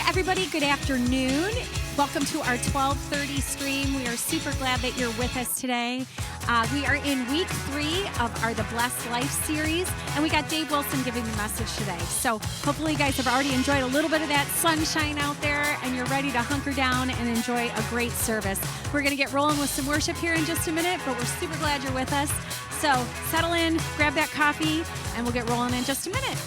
everybody. Good afternoon. Welcome to our 12:30 stream. We are super glad that you're with us today. We are in week 3 of our The Blessed Life series, and we got Dave Wilson giving the message today. So hopefully you guys have already enjoyed a little bit of that sunshine out there, and you're ready to hunker down and enjoy a great service. We're going to get rolling with some worship here in just a minute, but we're super glad you're with us. So settle in, grab that coffee, and we'll get rolling in just a minute.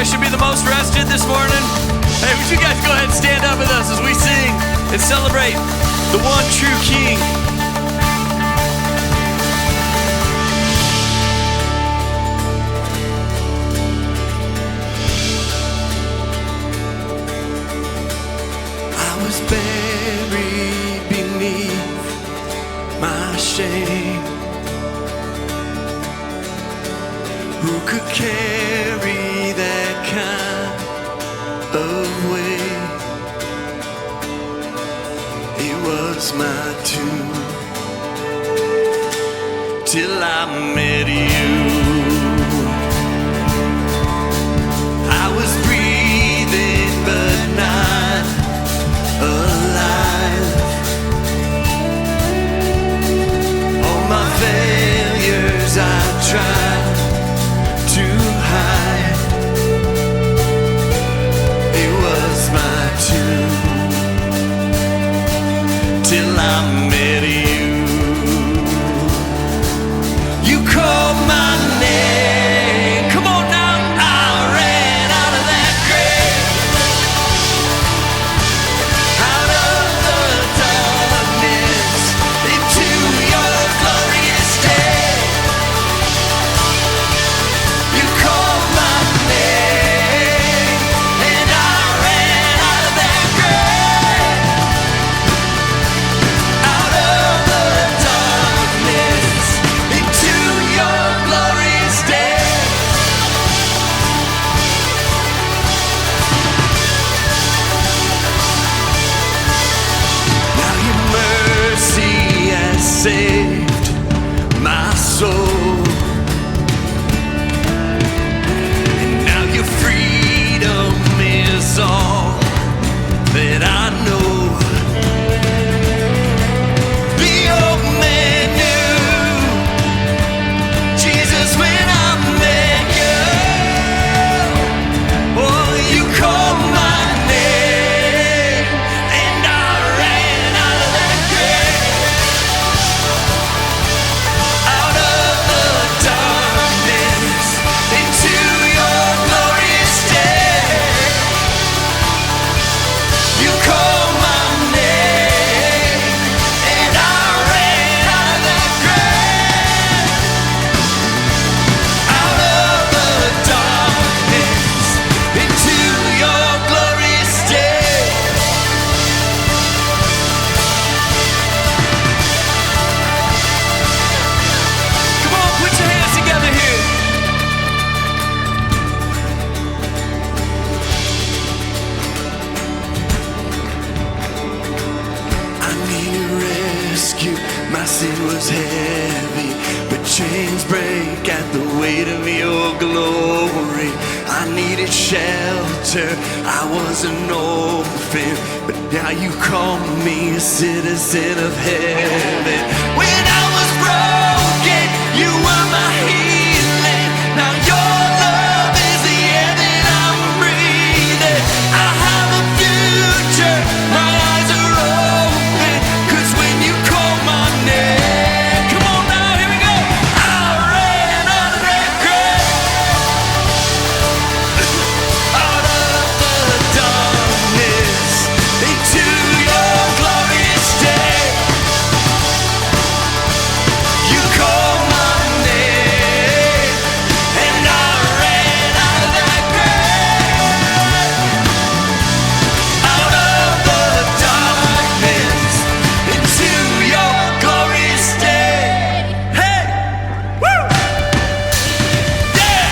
Should be the most rested this morning. Hey, would you guys go ahead and stand up with us as we sing and celebrate the one true King. I was buried beneath my shame. Who could carry that kind of weight? It was my tomb till I met you. I was breathing but not alive. All my failures I tried to hide. It was my tomb till I met you. You called my name. Come on now, I ran out of that grave, out of the darkness into your glorious day. heavy, but chains break at the weight of your glory. I needed shelter, I was an orphan, but now you call me a citizen of heaven. When I was broken, you were my healing. Now your love is the air that I'm breathing. I have a future, my eyes are open, 'cause when you call my name, come on now, here we go. I ran out of that grave, out of the darkness, into your glorious day. You call my name, and I ran out of that grave, out of the darkness, into your glorious day. Hey! Woo! Yeah!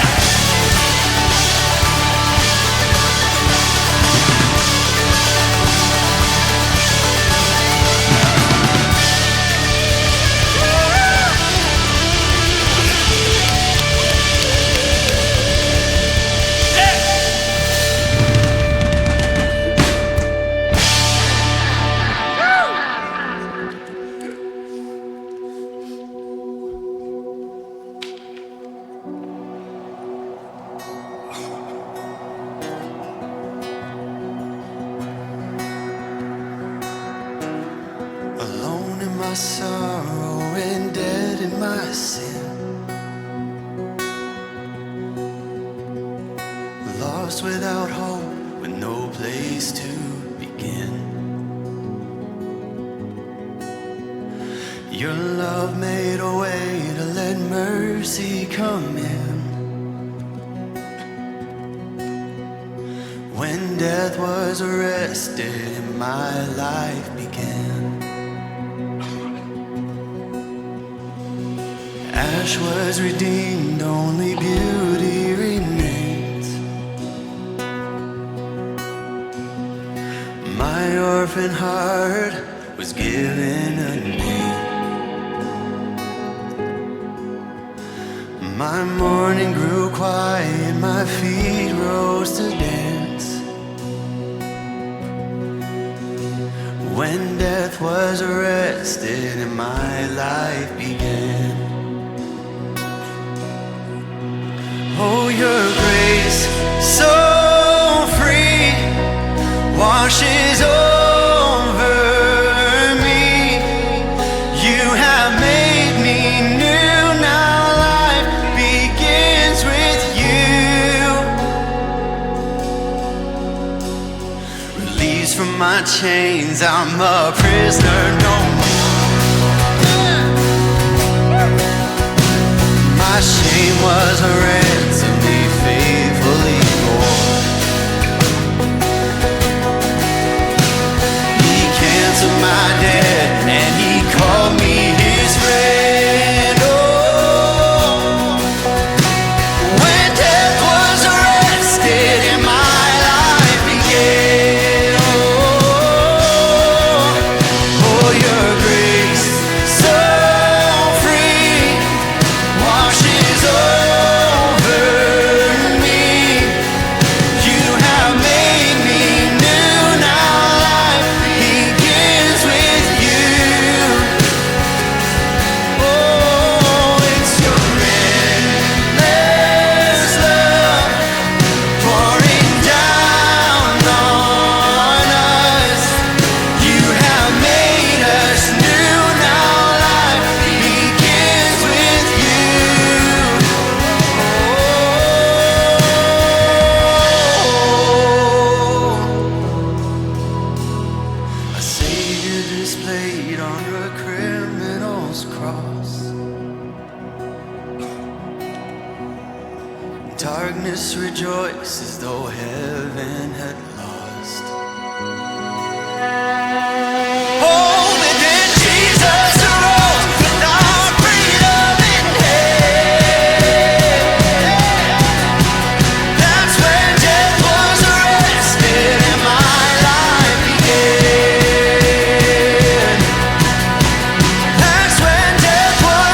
Alone in my sorrow and dead in my sin, lost without hope, with no place to begin. Your love made a way to let mercy come in. When death was arrested and my life began, ash was redeemed, only beauty remains. My orphan heart was given a name. My mourning grew quiet, my feet rose to dance. When death was arrested and my life began. Oh, your grace, so free, washes over me. You have made me new, now life begins with you. Released from my chains, I'm a prisoner no more. My shame was a ransom he faithfully bore. He canceled my debt and he called me his friend. Oh, when death was arrested and my life began. Oh, your grace, so free, washes over me. You have made me new, now life begins with you. Oh, it's your endless love pouring down on us. You have made us new, now life begins with you. A Savior displayed on a criminal's cross. Darkness rejoices though heaven had lost. Oh, but then Jesus arose with our freedom in hand. That's when death was arrested and my life began. That's when death was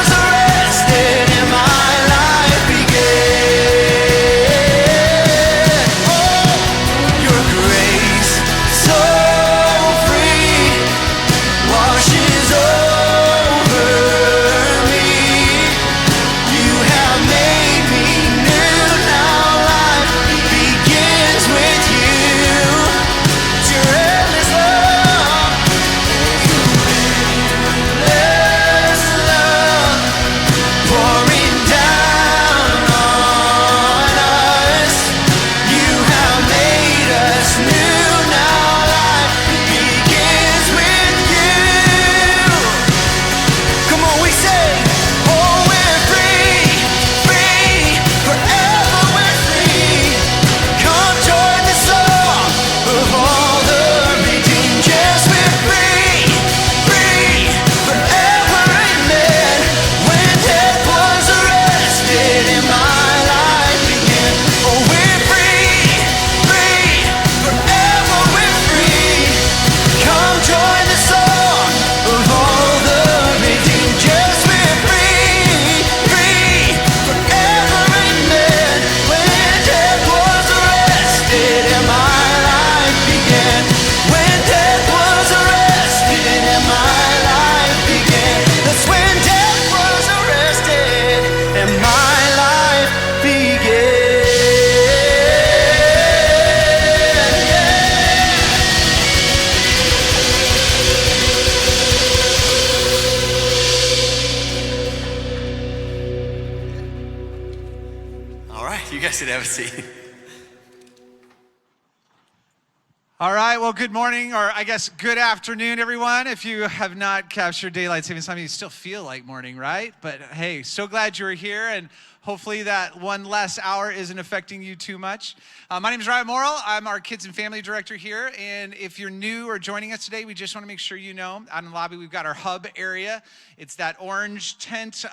You guys should have a seat. All right, well, good morning, or I guess good afternoon, everyone. If you have not captured daylight savings time, you still feel like morning, right? But hey, so glad you're here, and hopefully that one less hour isn't affecting you too much. My name is Orion. I'm our kids and family director here, and if you're new or joining us today, we just want to make sure you know, out in the lobby, we've got our hub area. It's that orange tent,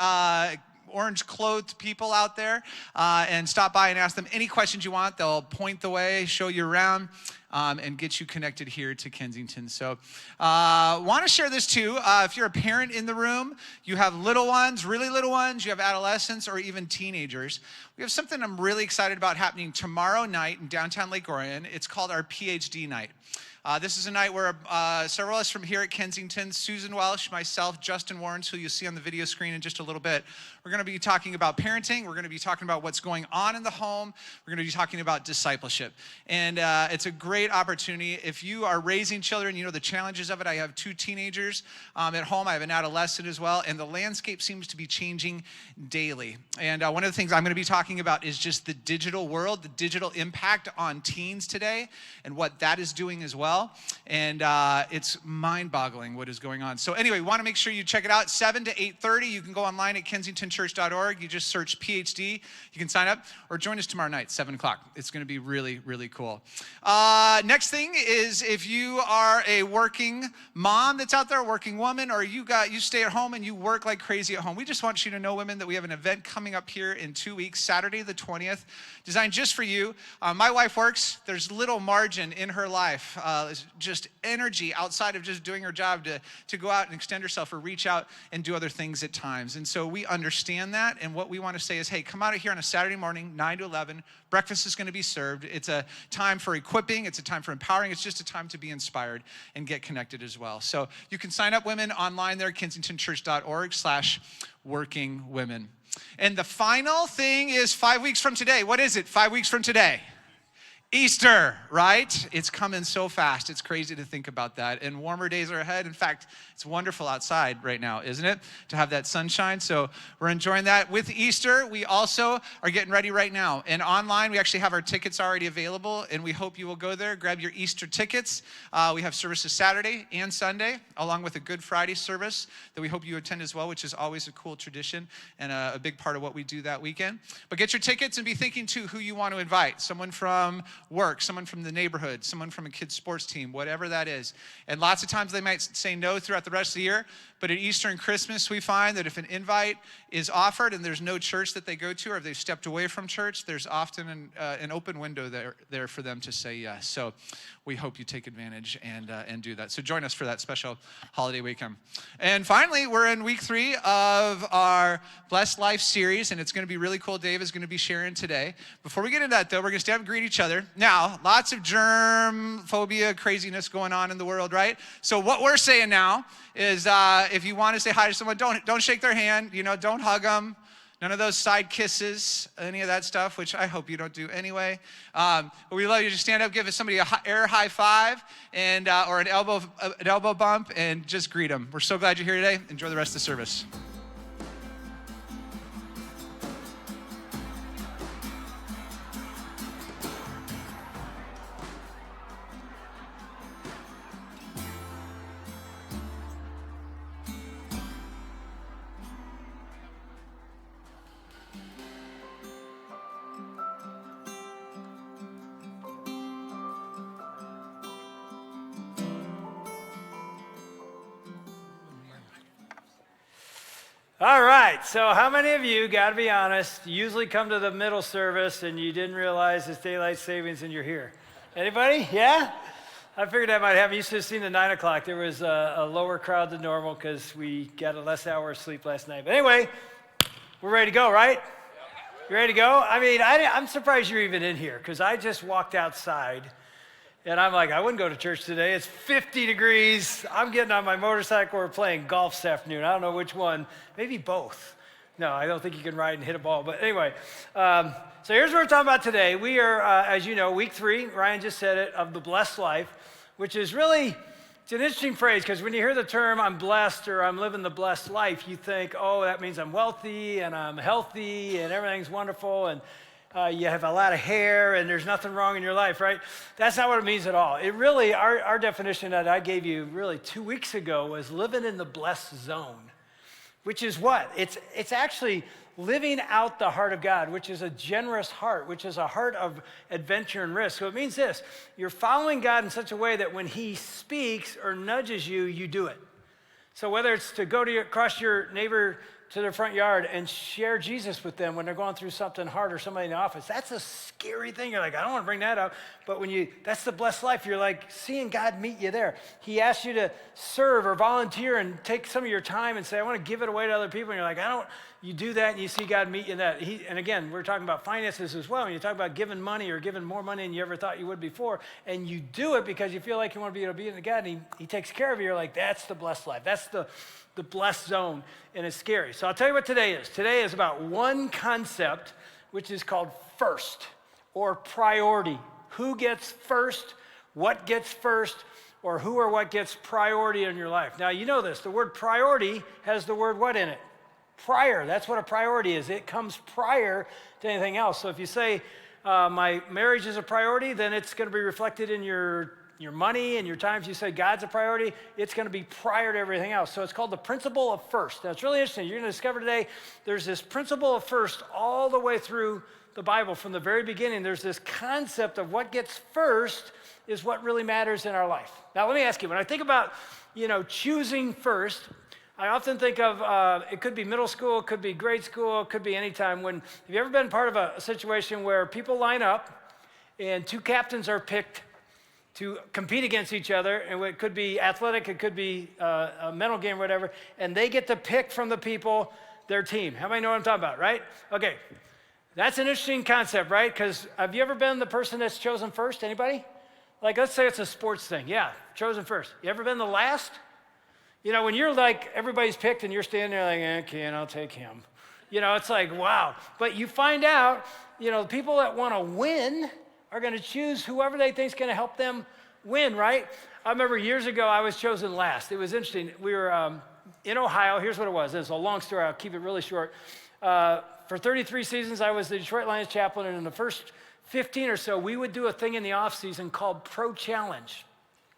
orange-clothed people out there, and stop by and ask them any questions you want. They'll point the way, show you around, and get you connected here to Kensington. So want to share this too. If you're a parent in the room, you have little ones, really little ones, you have adolescents or even teenagers, we have something I'm really excited about happening tomorrow night in downtown Lake Orion. It's called our PhD night. This is a night where several of us from here at Kensington, Susan Welsh, myself, Justin Warrens, who you'll see on the video screen in just a little bit, we're going to be talking about parenting. We're going to be talking about what's going on in the home. We're going to be talking about discipleship. And it's a great opportunity. If you are raising children, you know the challenges of it. I have 2 teenagers at home. I have an adolescent as well. And the landscape seems to be changing daily. And one of the things I'm going to be talking about is just the digital world, the digital impact on teens today, and what that is doing as well. And it's mind-boggling what is going on. So anyway, we want to make sure you check it out. 7 to 8:30. You can go online at kensingtonchurch.org. You just search PhD. You can sign up or join us tomorrow night, 7 o'clock. It's going to be really, really cool. Next thing is if you are a working mom that's out there, a working woman, or you stay at home and you work like crazy at home. We just want you to know, women, that we have an event coming up here in 2 weeks, Saturday the 20th, designed just for you. My wife works. There's little margin in her life. Just energy outside of just doing her job to go out and extend herself or reach out and do other things at times. And so we understand that. And what we want to say is, hey, come out of here on a Saturday morning, 9 to 11. Breakfast is going to be served. It's a time for equipping. It's a time for empowering. It's just a time to be inspired and get connected as well. So you can sign up, women, online there, kensingtonchurch.org/workingwomen. And the final thing is 5 weeks from today. What is it? 5 weeks from today. Easter, right? It's coming so fast. It's crazy to think about that. And warmer days are ahead. In fact, it's wonderful outside right now, isn't it? To have that sunshine. So we're enjoying that. With Easter, we also are getting ready right now. And online, we actually have our tickets already available. And we hope you will go there, grab your Easter tickets. We have services Saturday and Sunday, along with a Good Friday service that we hope you attend as well, which is always a cool tradition and a big part of what we do that weekend. But get your tickets and be thinking, too, who you want to invite. Someone from work, someone from the neighborhood, someone from a kid's sports team, whatever that is. And lots of times they might say no throughout the rest of the year, but at Easter and Christmas, we find that if an invite is offered and there's no church that they go to, or if they've stepped away from church, there's often an open window there for them to say yes. So we hope you take advantage and do that. So join us for that special holiday weekend. And finally, we're in week 3 of our Blessed Life series, and it's going to be really cool. Dave is going to be sharing today. Before we get into that, though, we're going to stand up and greet each other. Now, lots of germ phobia, craziness going on in the world, right? So what we're saying now is if you want to say hi to someone, don't shake their hand, don't hug them. None of those side kisses, any of that stuff, which I hope you don't do anyway. But we love you. Just stand up, give somebody an air high five and or an elbow bump, and just greet them. We're so glad you're here today. Enjoy the rest of the service. All right, so how many of you, got to be honest, usually come to the middle service and you didn't realize it's daylight savings and you're here? Anybody? Yeah? I figured that might happen. You should have seen the 9 o'clock. There was a lower crowd than normal because we got a less hour of sleep last night. But anyway, we're ready to go, right? You ready to go? I mean, I'm surprised you're even in here because I just walked outside and I'm like, I wouldn't go to church today. It's 50 degrees. I'm getting on my motorcycle. We're playing golf this afternoon. I don't know which one. Maybe both. No, I don't think you can ride and hit a ball. But anyway, so here's what we're talking about today. We are, as you know, week 3, Ryan just said it, of the blessed life, which is really, it's an interesting phrase because when you hear the term I'm blessed or I'm living the blessed life, you think, oh, that means I'm wealthy and I'm healthy and everything's wonderful. And you have a lot of hair and there's nothing wrong in your life, right? That's not what it means at all. It really, our definition that I gave you really 2 weeks ago was living in the blessed zone, which is what? It's actually living out the heart of God, which is a generous heart, which is a heart of adventure and risk. So it means this: you're following God in such a way that when he speaks or nudges you, you do it. So whether it's to go to across your neighbor to their front yard and share Jesus with them when they're going through something hard, or somebody in the office, that's a scary thing. You're like, I don't want to bring that up. But that's the blessed life. You're like seeing God meet you there. He asks you to serve or volunteer and take some of your time and say, I want to give it away to other people. And you're like, you do that and you see God meet you in that. And again, we're talking about finances as well. When you talk about giving money or giving more money than you ever thought you would before, and you do it because you feel like you want to be obedient to God, and he takes care of you, you're like, that's the blessed life. That's the blessed zone, and it's scary. So I'll tell you what today is. Today is about one concept, which is called first, or priority. Who gets first, what gets first, or who or what gets priority in your life. Now, you know this. The word priority has the word what in it? Prior. That's what a priority is. It comes prior to anything else. So if you say, my marriage is a priority, then it's going to be reflected in your money and your times. You say God's a priority, it's going to be prior to everything else. So it's called the principle of first. Now, it's really interesting. You're going to discover today there's this principle of first all the way through the Bible. From the very beginning, there's this concept of what gets first is what really matters in our life. Now, let me ask you, when I think about, choosing first, I often think of, it could be middle school, it could be grade school, it could be any time. Have you ever been part of a situation where people line up and two captains are picked to compete against each other, and it could be athletic, it could be a mental game, whatever, and they get to pick from the people their team. How many know what I'm talking about, right? Okay, that's an interesting concept, right? Because have you ever been the person that's chosen first? Anybody? Like, let's say it's a sports thing. Yeah, chosen first. You ever been the last? When you're like, everybody's picked and you're standing there like, okay, and I'll take him. It's like, wow. But you find out, the people that want to win are going to choose whoever they think is going to help them win, right? I remember years ago, I was chosen last. It was interesting. We were in Ohio. Here's what it was. It's a long story. I'll keep it really short. For 33 seasons, I was the Detroit Lions chaplain, and in the first 15 or so, we would do a thing in the off season called Pro Challenge,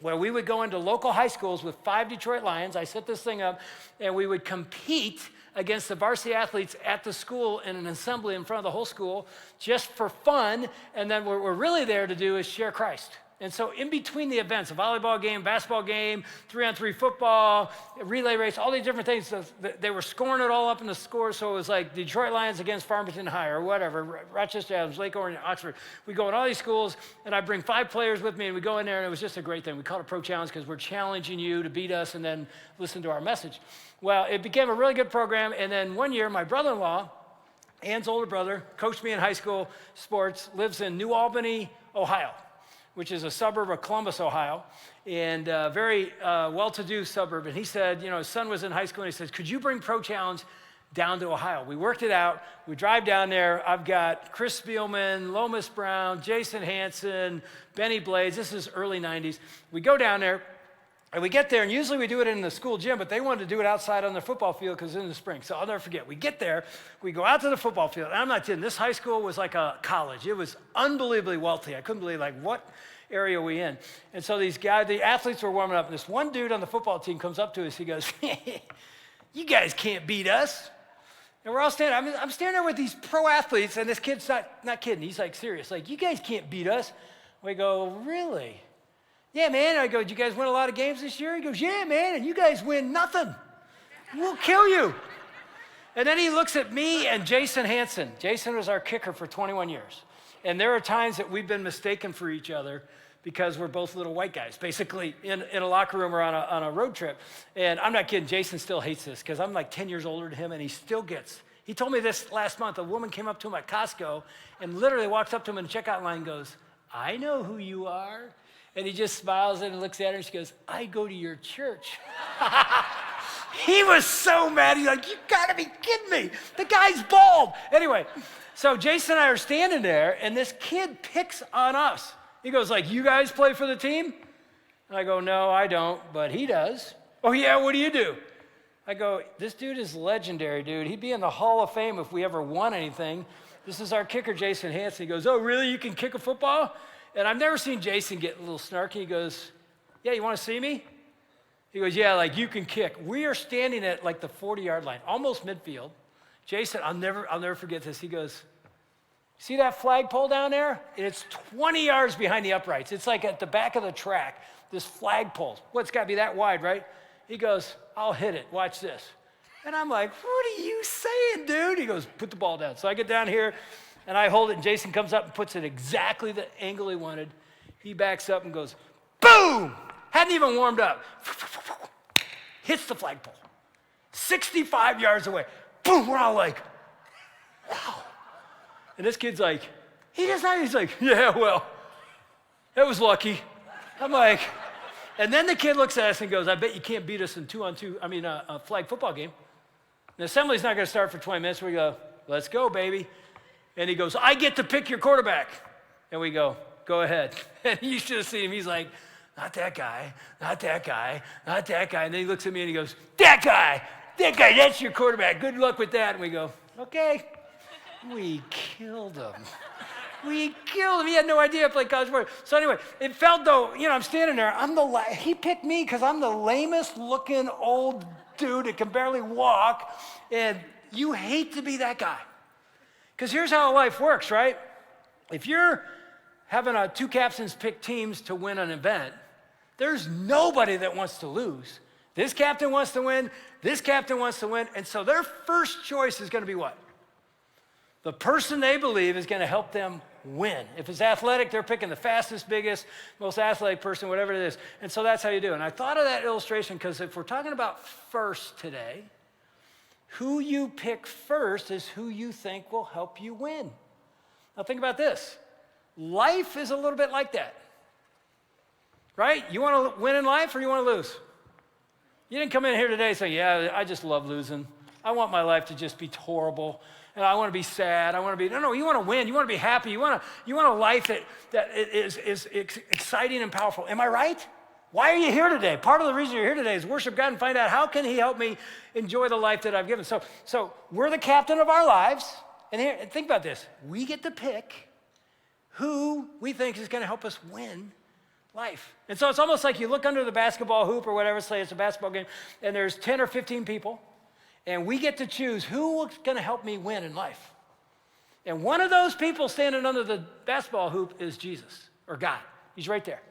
where we would go into local high schools with 5 Detroit Lions. I set this thing up, and we would compete against the varsity athletes at the school in an assembly in front of the whole school, just for fun. And then what we're really there to do is share Christ. And so in between the events, a volleyball game, basketball game, 3-on-3 football, relay race, all these different things, they were scoring it all up in the score. So it was like Detroit Lions against Farmington High or whatever, Rochester Adams, Lake Orion, Oxford. We go in all these schools, and I bring 5 players with me, and we go in there, and it was just a great thing. We called it Pro Challenge because we're challenging you to beat us and then listen to our message. Well, it became a really good program, and then one year, my brother-in-law, Ann's older brother, coached me in high school sports, lives in New Albany, Ohio, which is a suburb of Columbus, Ohio, and a very well-to-do suburb. And he said, his son was in high school, and he says, could you bring Pro Challenge down to Ohio? We worked it out. We drive down there. I've got Chris Spielman, Lomas Brown, Jason Hansen, Benny Blades. This is early 90s. We go down there, and we get there, and usually we do it in the school gym, but they wanted to do it outside on the football field because it's in the spring. So I'll never forget. We get there, we go out to the football field, and I'm not kidding. This high school was like a college. It was unbelievably wealthy. I couldn't believe, what area are we in? And so these guys, the athletes were warming up, and this one dude on the football team comes up to us. He goes, you guys can't beat us. And we're all standing. I'm standing there with these pro athletes, and this kid's not kidding. He's like serious. Like, you guys can't beat us. We go, really? Yeah, man. I go, did you guys win a lot of games this year? He goes, yeah, man, and you guys win nothing. We'll kill you. And then he looks at me and Jason Hansen. Jason was our kicker for 21 years. And there are times that we've been mistaken for each other because we're both little white guys, basically in a locker room or on a road trip. And I'm not kidding. Jason still hates this because I'm like 10 years older than him, and he still gets. He told me this last month. A woman came up to him at Costco and literally walks up to him in the checkout line and goes, I know who you are. And he just smiles and looks at her and she goes, I go to your church. He was so mad. He's like, you gotta be kidding me. The guy's bald. Anyway, so Jason and I are standing there, and this kid picks on us. He goes like, you guys play for the team? And I go, no, I don't, but he does. Oh yeah, what do you do? I go, this dude is legendary, dude. He'd be in the Hall of Fame if we ever won anything. this is our kicker, Jason Hansen. He goes, oh, really? You can kick a football? And I've never seen Jason get a little snarky. He goes, yeah, you want to see me? He goes, yeah, like you can kick. We are standing at like the 40-yard line, almost midfield. Jason, I'll never forget this. He goes, see that flagpole down there? It's 20 yards behind the uprights. It's like at the back of the track, this flagpole. Well, it's got to be that wide, right? He goes, I'll hit it. Watch this. And I'm like, what are you saying, dude? He goes, put the ball down. So I get down here, and I hold it, and Jason comes up and puts it exactly the angle he wanted. He backs up and goes, boom! Hadn't even warmed up. Hits the flagpole. 65 yards away. Boom! We're all like, wow. And this kid's like, he's like, yeah, well, that was lucky. I'm like, and then the kid looks at us and goes, I bet you can't beat us in a flag football game. The assembly's not going to start for 20 minutes. We go, let's go, baby. And he goes, I get to pick your quarterback. And we go ahead. And you should have seen him. He's like, not that guy, not that guy, not that guy. And then he looks at me and he goes, that guy, that's your quarterback. Good luck with that. And we go, okay. We killed him. We killed him. He had no idea I played college football. So anyway, it felt though, I'm standing there. He picked me because I'm the lamest looking old dude that can barely walk. And you hate to be that guy. Because here's how life works, right? If you're having two captains pick teams to win an event, there's nobody that wants to lose. This captain wants to win. This captain wants to win. And so their first choice is going to be what? The person they believe is going to help them win. If it's athletic, they're picking the fastest, biggest, most athletic person, whatever it is. And so that's how you do it. And I thought of that illustration because if we're talking about first today, who you pick first is who you think will help you win. Now think about this. Life is a little bit like that. Right? You want to win in life or you want to lose? You didn't come in here today saying, yeah, I just love losing. I want my life to just be horrible. And I want to be sad. No, you want to win. You want to be happy. You want a life that is exciting and powerful. Am I right? Why are you here today? Part of the reason you're here today is worship God and find out how can he help me enjoy the life that I've given. So we're the captain of our lives. And think about this. We get to pick who we think is going to help us win life. And so it's almost like you look under the basketball hoop or whatever, say it's a basketball game, and there's 10 or 15 people. And we get to choose who's going to help me win in life. And one of those people standing under the basketball hoop is Jesus or God. He's right there.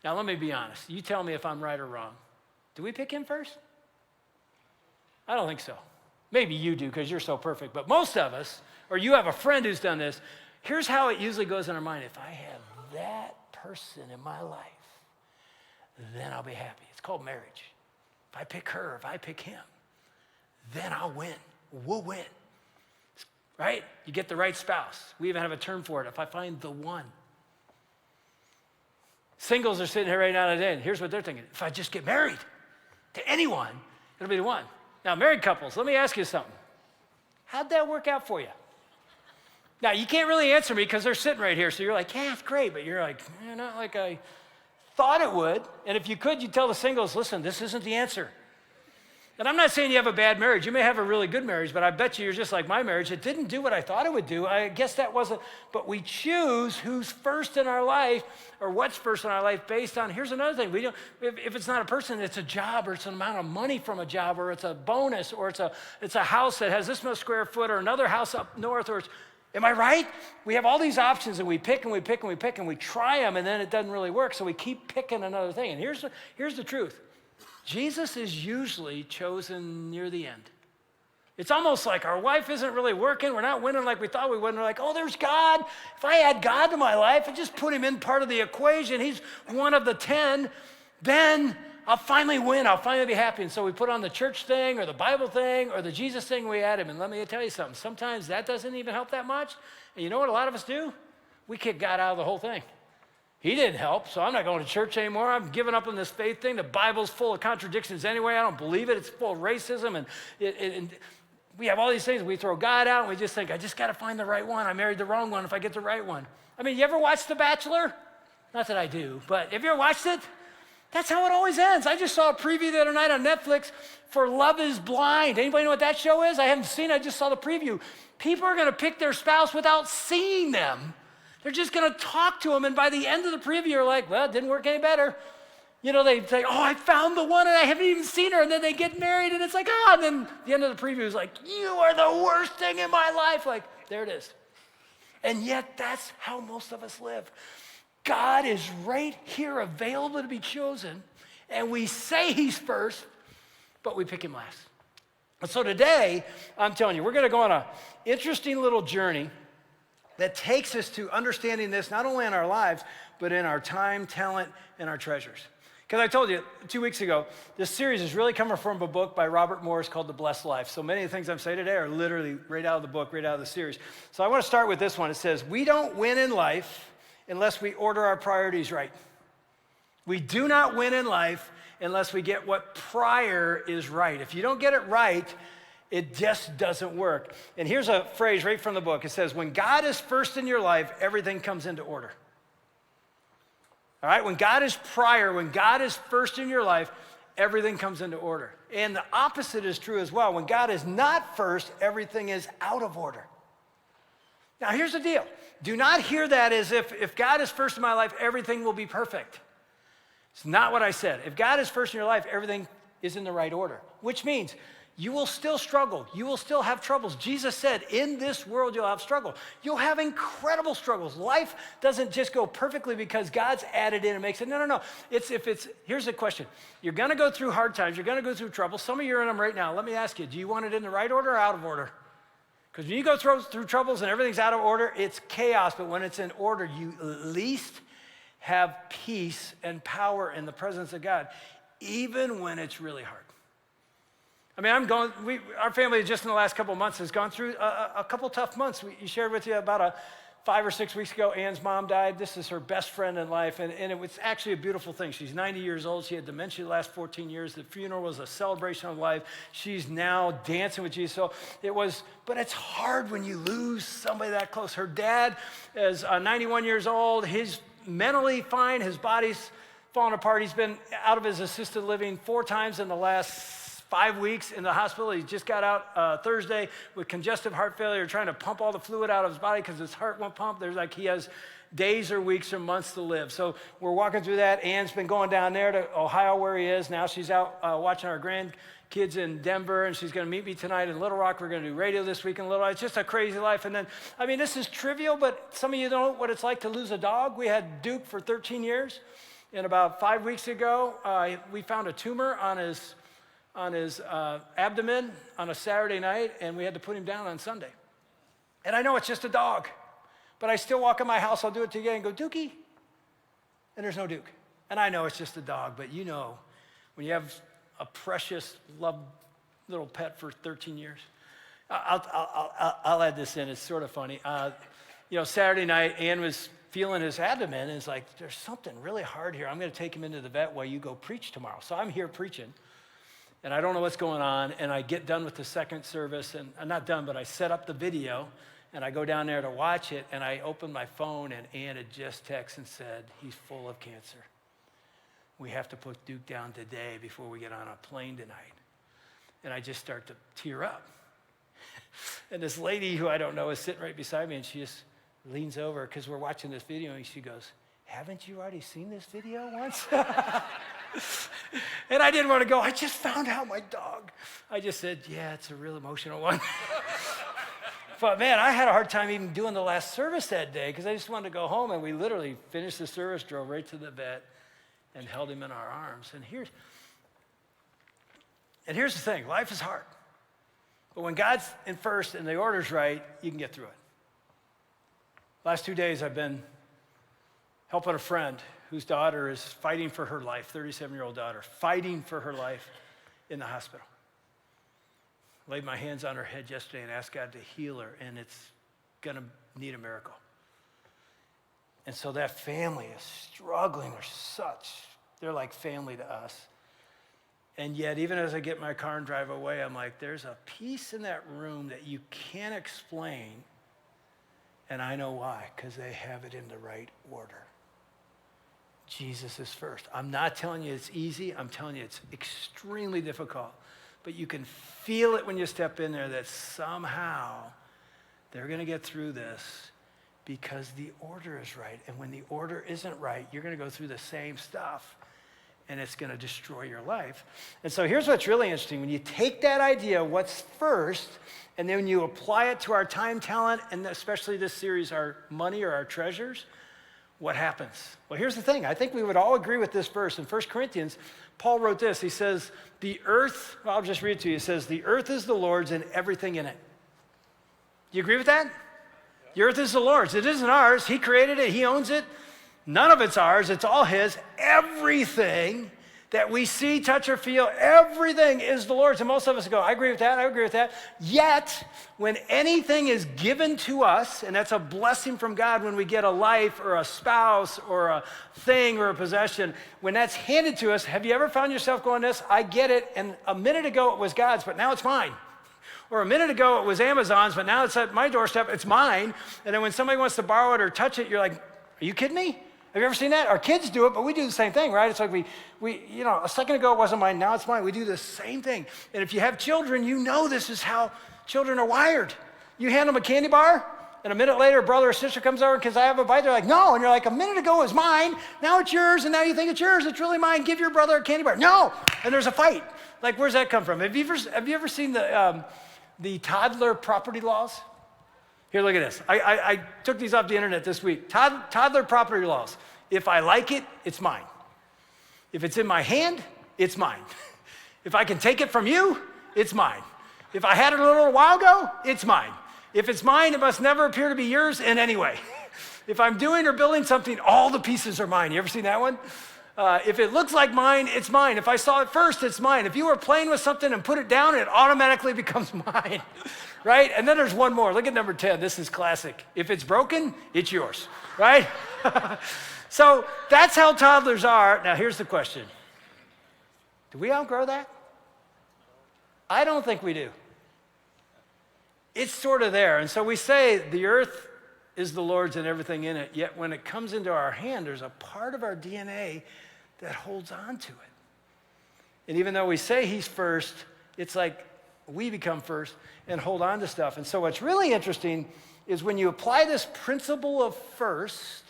Now, let me be honest. You tell me if I'm right or wrong. Do we pick him first? I don't think so. Maybe you do because you're so perfect. But most of us, or you have a friend who's done this, here's how it usually goes in our mind. If I have that person in my life, then I'll be happy. It's called marriage. If I pick her, if I pick him, then I'll win. We'll win. Right? You get the right spouse. We even have a term for it. If I find the one. Singles are sitting here right now today, and here's what they're thinking. If I just get married to anyone, it'll be the one. Now, married couples, let me ask you something. How'd that work out for you? Now, you can't really answer me because they're sitting right here. So you're like, yeah, it's great. But you're like, not like I thought it would. And if you could, you'd tell the singles, listen, this isn't the answer. And I'm not saying you have a bad marriage. You may have a really good marriage, but I bet you're just like my marriage. It didn't do what I thought it would do. I guess that wasn't, but we choose who's first in our life or what's first in our life based on, here's another thing. If it's not a person, it's a job or it's an amount of money from a job or it's a bonus or it's a house that has this much square foot or another house up north or am I right? We have all these options and we pick and we pick and we pick and we try them and then it doesn't really work. So we keep picking another thing. And here's the truth. Jesus is usually chosen near the end. It's almost like our life isn't really working. We're not winning like we thought we would. And we're like, oh, there's God. If I add God to my life and just put him in part of the equation, he's one of the 10, then I'll finally win. I'll finally be happy. And so we put on the church thing or the Bible thing or the Jesus thing, we add him. And let me tell you something. Sometimes that doesn't even help that much. And you know what a lot of us do? We kick God out of the whole thing. He didn't help, so I'm not going to church anymore. I'm giving up on this faith thing. The Bible's full of contradictions anyway. I don't believe it. It's full of racism. And we have all these things. We throw God out, and we just think, I just got to find the right one. I married the wrong one if I get the right one. I mean, you ever watched The Bachelor? Not that I do, but have you ever watched it? That's how it always ends. I just saw a preview the other night on Netflix for Love is Blind. Anybody know what that show is? I haven't seen it, I just saw the preview. People are gonna pick their spouse without seeing them. They're just gonna talk to them, and by the end of the preview, you're like, well, it didn't work any better. You know, they say, oh, I found the one and I haven't even seen her, and then they get married, and it's like, oh, and then the end of the preview is like, you are the worst thing in my life. Like, there it is. And yet, that's how most of us live. God is right here available to be chosen, and we say he's first, but we pick him last. And so today, I'm telling you, we're gonna go on an interesting little journey that takes us to understanding this not only in our lives, but in our time, talent, and our treasures. Because I told you 2 weeks ago, this series is really coming from a book by Robert Morris called The Blessed Life. So many of the things I'm saying today are literally right out of the book, right out of the series. So I want to start with this one. It says, we don't win in life unless we order our priorities right. We do not win in life unless we get what prior is right. If you don't get it right, it just doesn't work. And here's a phrase right from the book. It says, when God is first in your life, everything comes into order. All right, when God is prior, when God is first in your life, everything comes into order. And the opposite is true as well. When God is not first, everything is out of order. Now, here's the deal. Do not hear that as if God is first in my life, everything will be perfect. It's not what I said. If God is first in your life, everything is in the right order, which means you will still struggle. You will still have troubles. Jesus said, in this world, you'll have struggle. You'll have incredible struggles. Life doesn't just go perfectly because God's added in and makes it. No. Here's the question. You're going to go through hard times. You're going to go through trouble. Some of you are in them right now. Let me ask you, do you want it in the right order or out of order? Because when you go through troubles and everything's out of order, it's chaos. But when it's in order, you at least have peace and power in the presence of God, even when it's really hard. I mean, our family just in the last couple of months has gone through a couple tough months. We shared with you about 5 or 6 weeks ago, Ann's mom died. This is her best friend in life, and it was actually a beautiful thing. She's 90 years old. She had dementia the last 14 years. The funeral was a celebration of life. She's now dancing with Jesus. So but it's hard when you lose somebody that close. Her dad is 91 years old. He's mentally fine. His body's falling apart. He's been out of his assisted living 4 times in the last 5 weeks in the hospital. He just got out Thursday with congestive heart failure, trying to pump all the fluid out of his body because his heart won't pump. He has days or weeks or months to live. So we're walking through that. Ann's been going down there to Ohio where he is. Now she's out watching our grandkids in Denver, and she's going to meet me tonight in Little Rock. We're going to do radio this week in Little Rock. It's just a crazy life. And then, I mean, this is trivial, but some of you know what it's like to lose a dog. We had Duke for 13 years. And about 5 weeks ago, we found a tumor on his abdomen on a Saturday night, and we had to put him down on Sunday. And I know it's just a dog, but I still walk in my house, I'll do it to you and go, Dookie, and there's no Duke. And I know it's just a dog, but you know, when you have a precious, loved little pet for 13 years. I'll add this in, it's sort of funny. Saturday night, Ann was feeling his abdomen, and it's like, there's something really hard here. I'm gonna take him into the vet while you go preach tomorrow. So I'm here preaching. And I don't know what's going on, and I get done with the second service, and I'm not done, but I set up the video, and I go down there to watch it, and I open my phone, and Ann had just texted and said, he's full of cancer. We have to put Duke down today before we get on a plane tonight. And I just start to tear up. And this lady who I don't know is sitting right beside me, and she just leans over, because we're watching this video, and she goes, haven't you already seen this video once? And I didn't want to go, I just found out my dog. I just said, yeah, it's a real emotional one. But man, I had a hard time even doing the last service that day because I just wanted to go home, and we literally finished the service, drove right to the vet, and held him in our arms. And here's the thing, life is hard. But when God's in first and the order's right, you can get through it. Last 2 days I've been helping a friend whose daughter is fighting for her life, 37-year-old daughter, fighting for her life in the hospital. Laid my hands on her head yesterday and asked God to heal her, and it's gonna need a miracle. And so that family is struggling. They're like family to us. And yet, even as I get in my car and drive away, I'm like, there's a peace in that room that you can't explain, and I know why, because they have it in the right order. Jesus is first. I'm not telling you it's easy. I'm telling you it's extremely difficult. But you can feel it when you step in there that somehow they're going to get through this because the order is right. And when the order isn't right, you're going to go through the same stuff and it's going to destroy your life. And so here's what's really interesting. When you take that idea, what's first, and then when you apply it to our time, talent, and especially this series, our money or our treasures, what happens? Well, here's the thing. I think we would all agree with this verse. In 1 Corinthians, Paul wrote this. He says, the earth, well, I'll just read it to you. He says, the earth is the Lord's and everything in it. Do you agree with that? The earth is the Lord's. It isn't ours. He created it. He owns it. None of it's ours. It's all his. Everything that we see, touch, or feel, everything is the Lord's. And most of us go, I agree with that. I agree with that. Yet, when anything is given to us, and that's a blessing from God when we get a life or a spouse or a thing or a possession, when that's handed to us, have you ever found yourself going this? I get it, and a minute ago it was God's, but now it's mine. Or a minute ago it was Amazon's, but now it's at my doorstep, it's mine. And then when somebody wants to borrow it or touch it, you're like, are you kidding me? Have you ever seen that? Our kids do it, but we do the same thing, right? It's like we a second ago it wasn't mine, now it's mine. We do the same thing. And if you have children, you know this is how children are wired. You hand them a candy bar, and a minute later, a brother or sister comes over, because I have a bite, they're like, no. And you're like, a minute ago it was mine, now it's yours, and now you think it's yours, it's really mine, give your brother a candy bar. No, and there's a fight. Like, where's that come from? Have you ever seen the toddler property laws? Here, look at this. I took these off the internet this week. Toddler property laws. If I like it, it's mine. If it's in my hand, it's mine. If I can take it from you, it's mine. If I had it a little while ago, it's mine. If it's mine, it must never appear to be yours in any way. If I'm doing or building something, all the pieces are mine. You ever seen that one? If it looks like mine, it's mine. If I saw it first, it's mine. If you were playing with something and put it down, it automatically becomes mine, right? And then there's one more. Look at number 10. This is classic. If it's broken, it's yours, right? So that's how toddlers are. Now, here's the question. Do we outgrow that? I don't think we do. It's sort of there. And so we say the earth is the Lord's and everything in it, yet when it comes into our hand, there's a part of our DNA that holds on to it. And even though we say he's first, it's like we become first and hold on to stuff. And so what's really interesting is when you apply this principle of first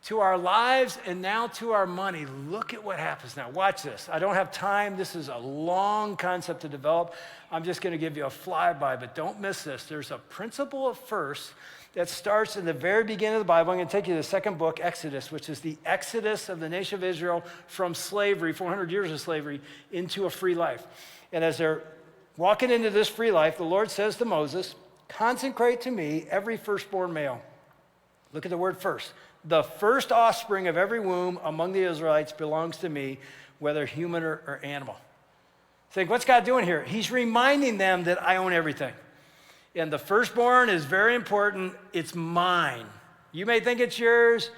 to our lives and now to our money, look at what happens. Now watch this. I don't have time. This is a long concept to develop. I'm just going to give you a flyby, but don't miss this. There's a principle of first that starts in the very beginning of the Bible. I'm going to take you to the second book, Exodus, which is the exodus of the nation of Israel from slavery, 400 years of slavery, into a free life. And as they're walking into this free life, the Lord says to Moses, consecrate to me every firstborn male. Look at the word first. The first offspring of every womb among the Israelites belongs to me, whether human or animal. Think, what's God doing here? He's reminding them that I own everything. And the firstborn is very important. It's mine. You may think it's yours.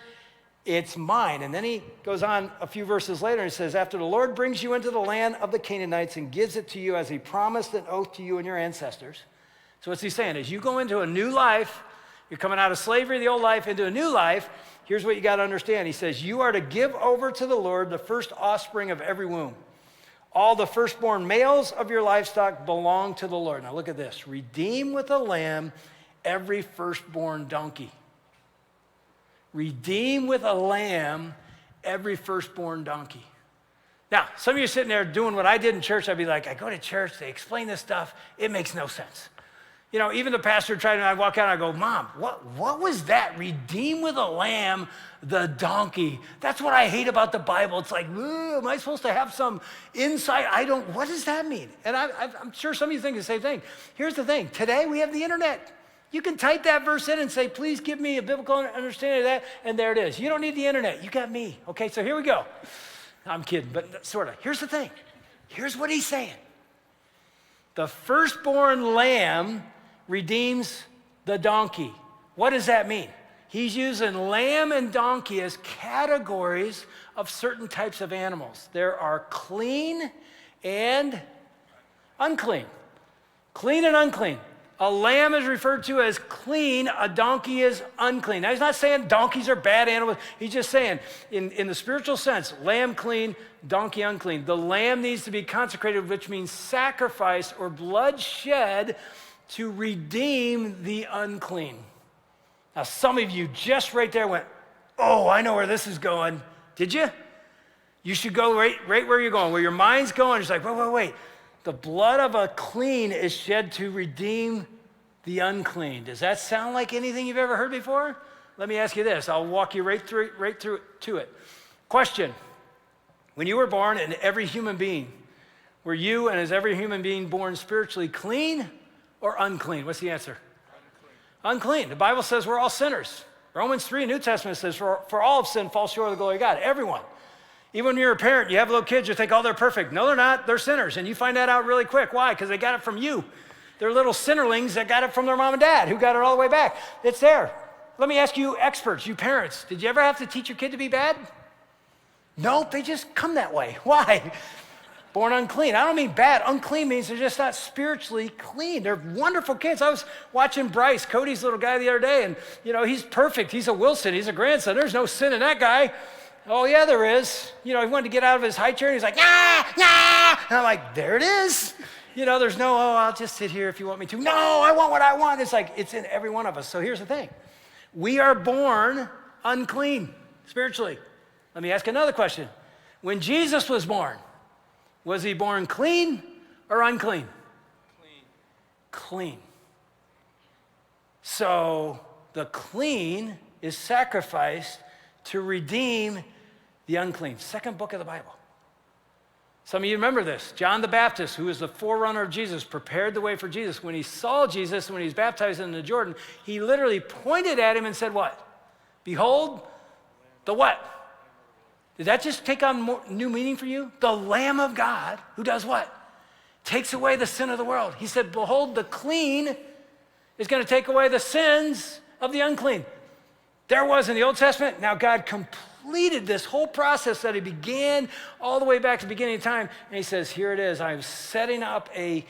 It's mine. And then he goes on a few verses later and says, after the Lord brings you into the land of the Canaanites and gives it to you as he promised an oath to you and your ancestors. So what's he saying? As you go into a new life, you're coming out of slavery, the old life, into a new life, here's what you got to understand. He says, you are to give over to the Lord the first offspring of every womb. All the firstborn males of your livestock belong to the Lord. Now look at this. Redeem with a lamb every firstborn donkey. Redeem with a lamb every firstborn donkey. Now, some of you sitting there doing what I did in church, I'd be like, I go to church, they explain this stuff, it makes no sense. You know, even the pastor tried, and I walk out and I go, Mom, what was that? Redeem with a lamb the donkey. That's what I hate about the Bible. It's like, am I supposed to have some insight? What does that mean? And I'm sure some of you think the same thing. Here's the thing. Today we have the internet. You can type that verse in and say, please give me a biblical understanding of that, and there it is. You don't need the internet. You got me. Okay, so here we go. I'm kidding, but sort of. Here's the thing. Here's what he's saying. The firstborn lamb redeems the donkey. What does that mean? He's using lamb and donkey as categories of certain types of animals. There are clean and unclean. Clean and unclean. A lamb is referred to as clean, a donkey is unclean. Now, he's not saying donkeys are bad animals. He's just saying, in the spiritual sense, lamb clean, donkey unclean. The lamb needs to be consecrated, which means sacrifice or blood shed to redeem the unclean. Now, some of you just right there went, oh, I know where this is going. Did you? You should go right where you're going, where your mind's going. It's like, wait. The blood of a clean is shed to redeem the unclean. Does that sound like anything you've ever heard before? Let me ask you this. I'll walk you right through to it. Question. When you were born, and every human being, were you and is every human being born spiritually clean or unclean? What's the answer? Unclean. The Bible says we're all sinners. Romans 3, New Testament says, for all have sinned, fall short of the glory of God. Everyone. Even when you're a parent, you have little kids, you think, oh, they're perfect. No, they're not. They're sinners. And you find that out really quick. Why? Because they got it from you. They're little sinnerlings that got it from their mom and dad, who got it all the way back. It's there. Let me ask you experts, you parents, did you ever have to teach your kid to be bad? No, they just come that way. Why? Born unclean. I don't mean bad. Unclean means they're just not spiritually clean. They're wonderful kids. I was watching Bryce, Cody's little guy, the other day, and he's perfect. He's a Wilson. He's a grandson. There's no sin in that guy. Oh, yeah, there is. He wanted to get out of his high chair, and he's like, yeah. And I'm like, there it is. There's no, I'll just sit here if you want me to. No, I want what I want. It's like, it's in every one of us. So here's the thing. We are born unclean spiritually. Let me ask another question. When Jesus was born, was he born clean or unclean? Clean. So the clean is sacrificed to redeem the unclean. Second book of the Bible. Some of you remember this. John the Baptist, who was the forerunner of Jesus, prepared the way for Jesus. When he saw Jesus, when he was baptized in the Jordan, he literally pointed at him and said what? Behold, the what? Did that just take on new meaning for you? The Lamb of God, who does what? Takes away the sin of the world. He said, behold, the clean is going to take away the sins of the unclean. There was in the Old Testament. Now God completed this whole process that he began all the way back to the beginning of time. And he says, here it is. I'm setting up a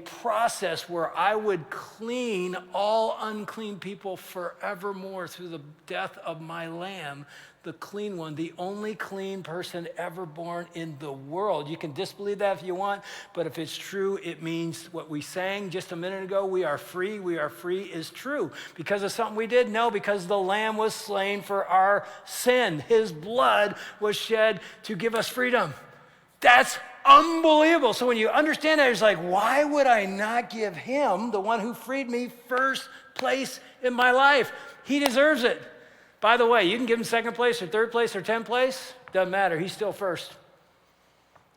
process where I would clean all unclean people forevermore through the death of my lamb, the clean one, the only clean person ever born in the world. You can disbelieve that if you want, but if it's true, it means what we sang just a minute ago, we are free is true. Because of something we did? No, because the lamb was slain for our sin. His blood was shed to give us freedom. That's unbelievable. So when you understand that, it's like, why would I not give him, the one who freed me, first place in my life? He deserves it. By the way, you can give him second place or third place or 10th place. Doesn't matter. He's still first.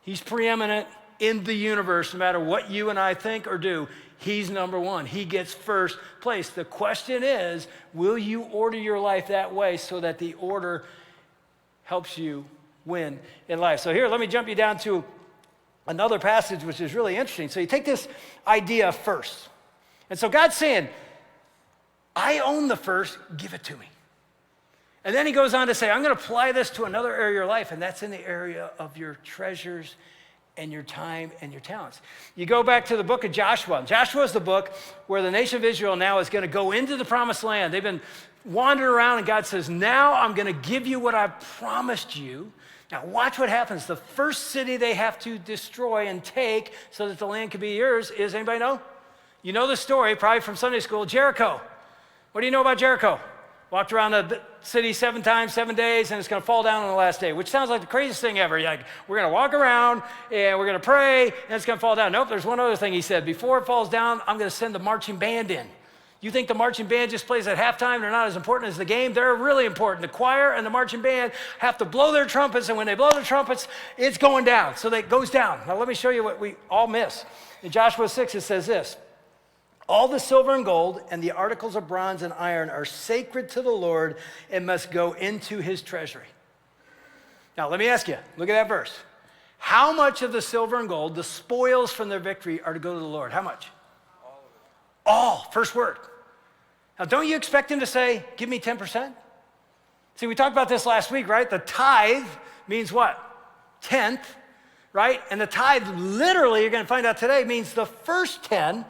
He's preeminent in the universe. No matter what you and I think or do, he's number one. He gets first place. The question is, will you order your life that way so that the order helps you win in life? So here, let me jump you down to another passage which is really interesting. So you take this idea first. And so God's saying, I own the first, give it to me. And then he goes on to say, I'm going to apply this to another area of your life, and that's in the area of your treasures and your time and your talents. You go back to the book of Joshua. Joshua is the book where the nation of Israel now is going to go into the promised land. They've been wandering around, and God says, now I'm going to give you what I promised you. Now watch what happens. The first city they have to destroy and take so that the land can be yours is, anybody know? You know the story, probably from Sunday school, Jericho. What do you know about Jericho? Walked around the city 7 times, 7 days, and it's going to fall down on the last day, which sounds like the craziest thing ever. You're like, we're going to walk around, and we're going to pray, and it's going to fall down. Nope, there's one other thing he said. Before it falls down, I'm going to send the marching band in. You think the marching band just plays at halftime? They're not as important as the game. They're really important. The choir and the marching band have to blow their trumpets, and when they blow their trumpets, it's going down. So it goes down. Now let me show you what we all miss. In Joshua 6, it says this. All the silver and gold and the articles of bronze and iron are sacred to the Lord and must go into his treasury. Now, let me ask you, look at that verse. How much of the silver and gold, the spoils from their victory, are to go to the Lord? How much? All of it. All, first word. Now, don't you expect him to say, give me 10%? See, we talked about this last week, right? The tithe means what? 10th, right? And the tithe, literally, you're going to find out today, means the first 10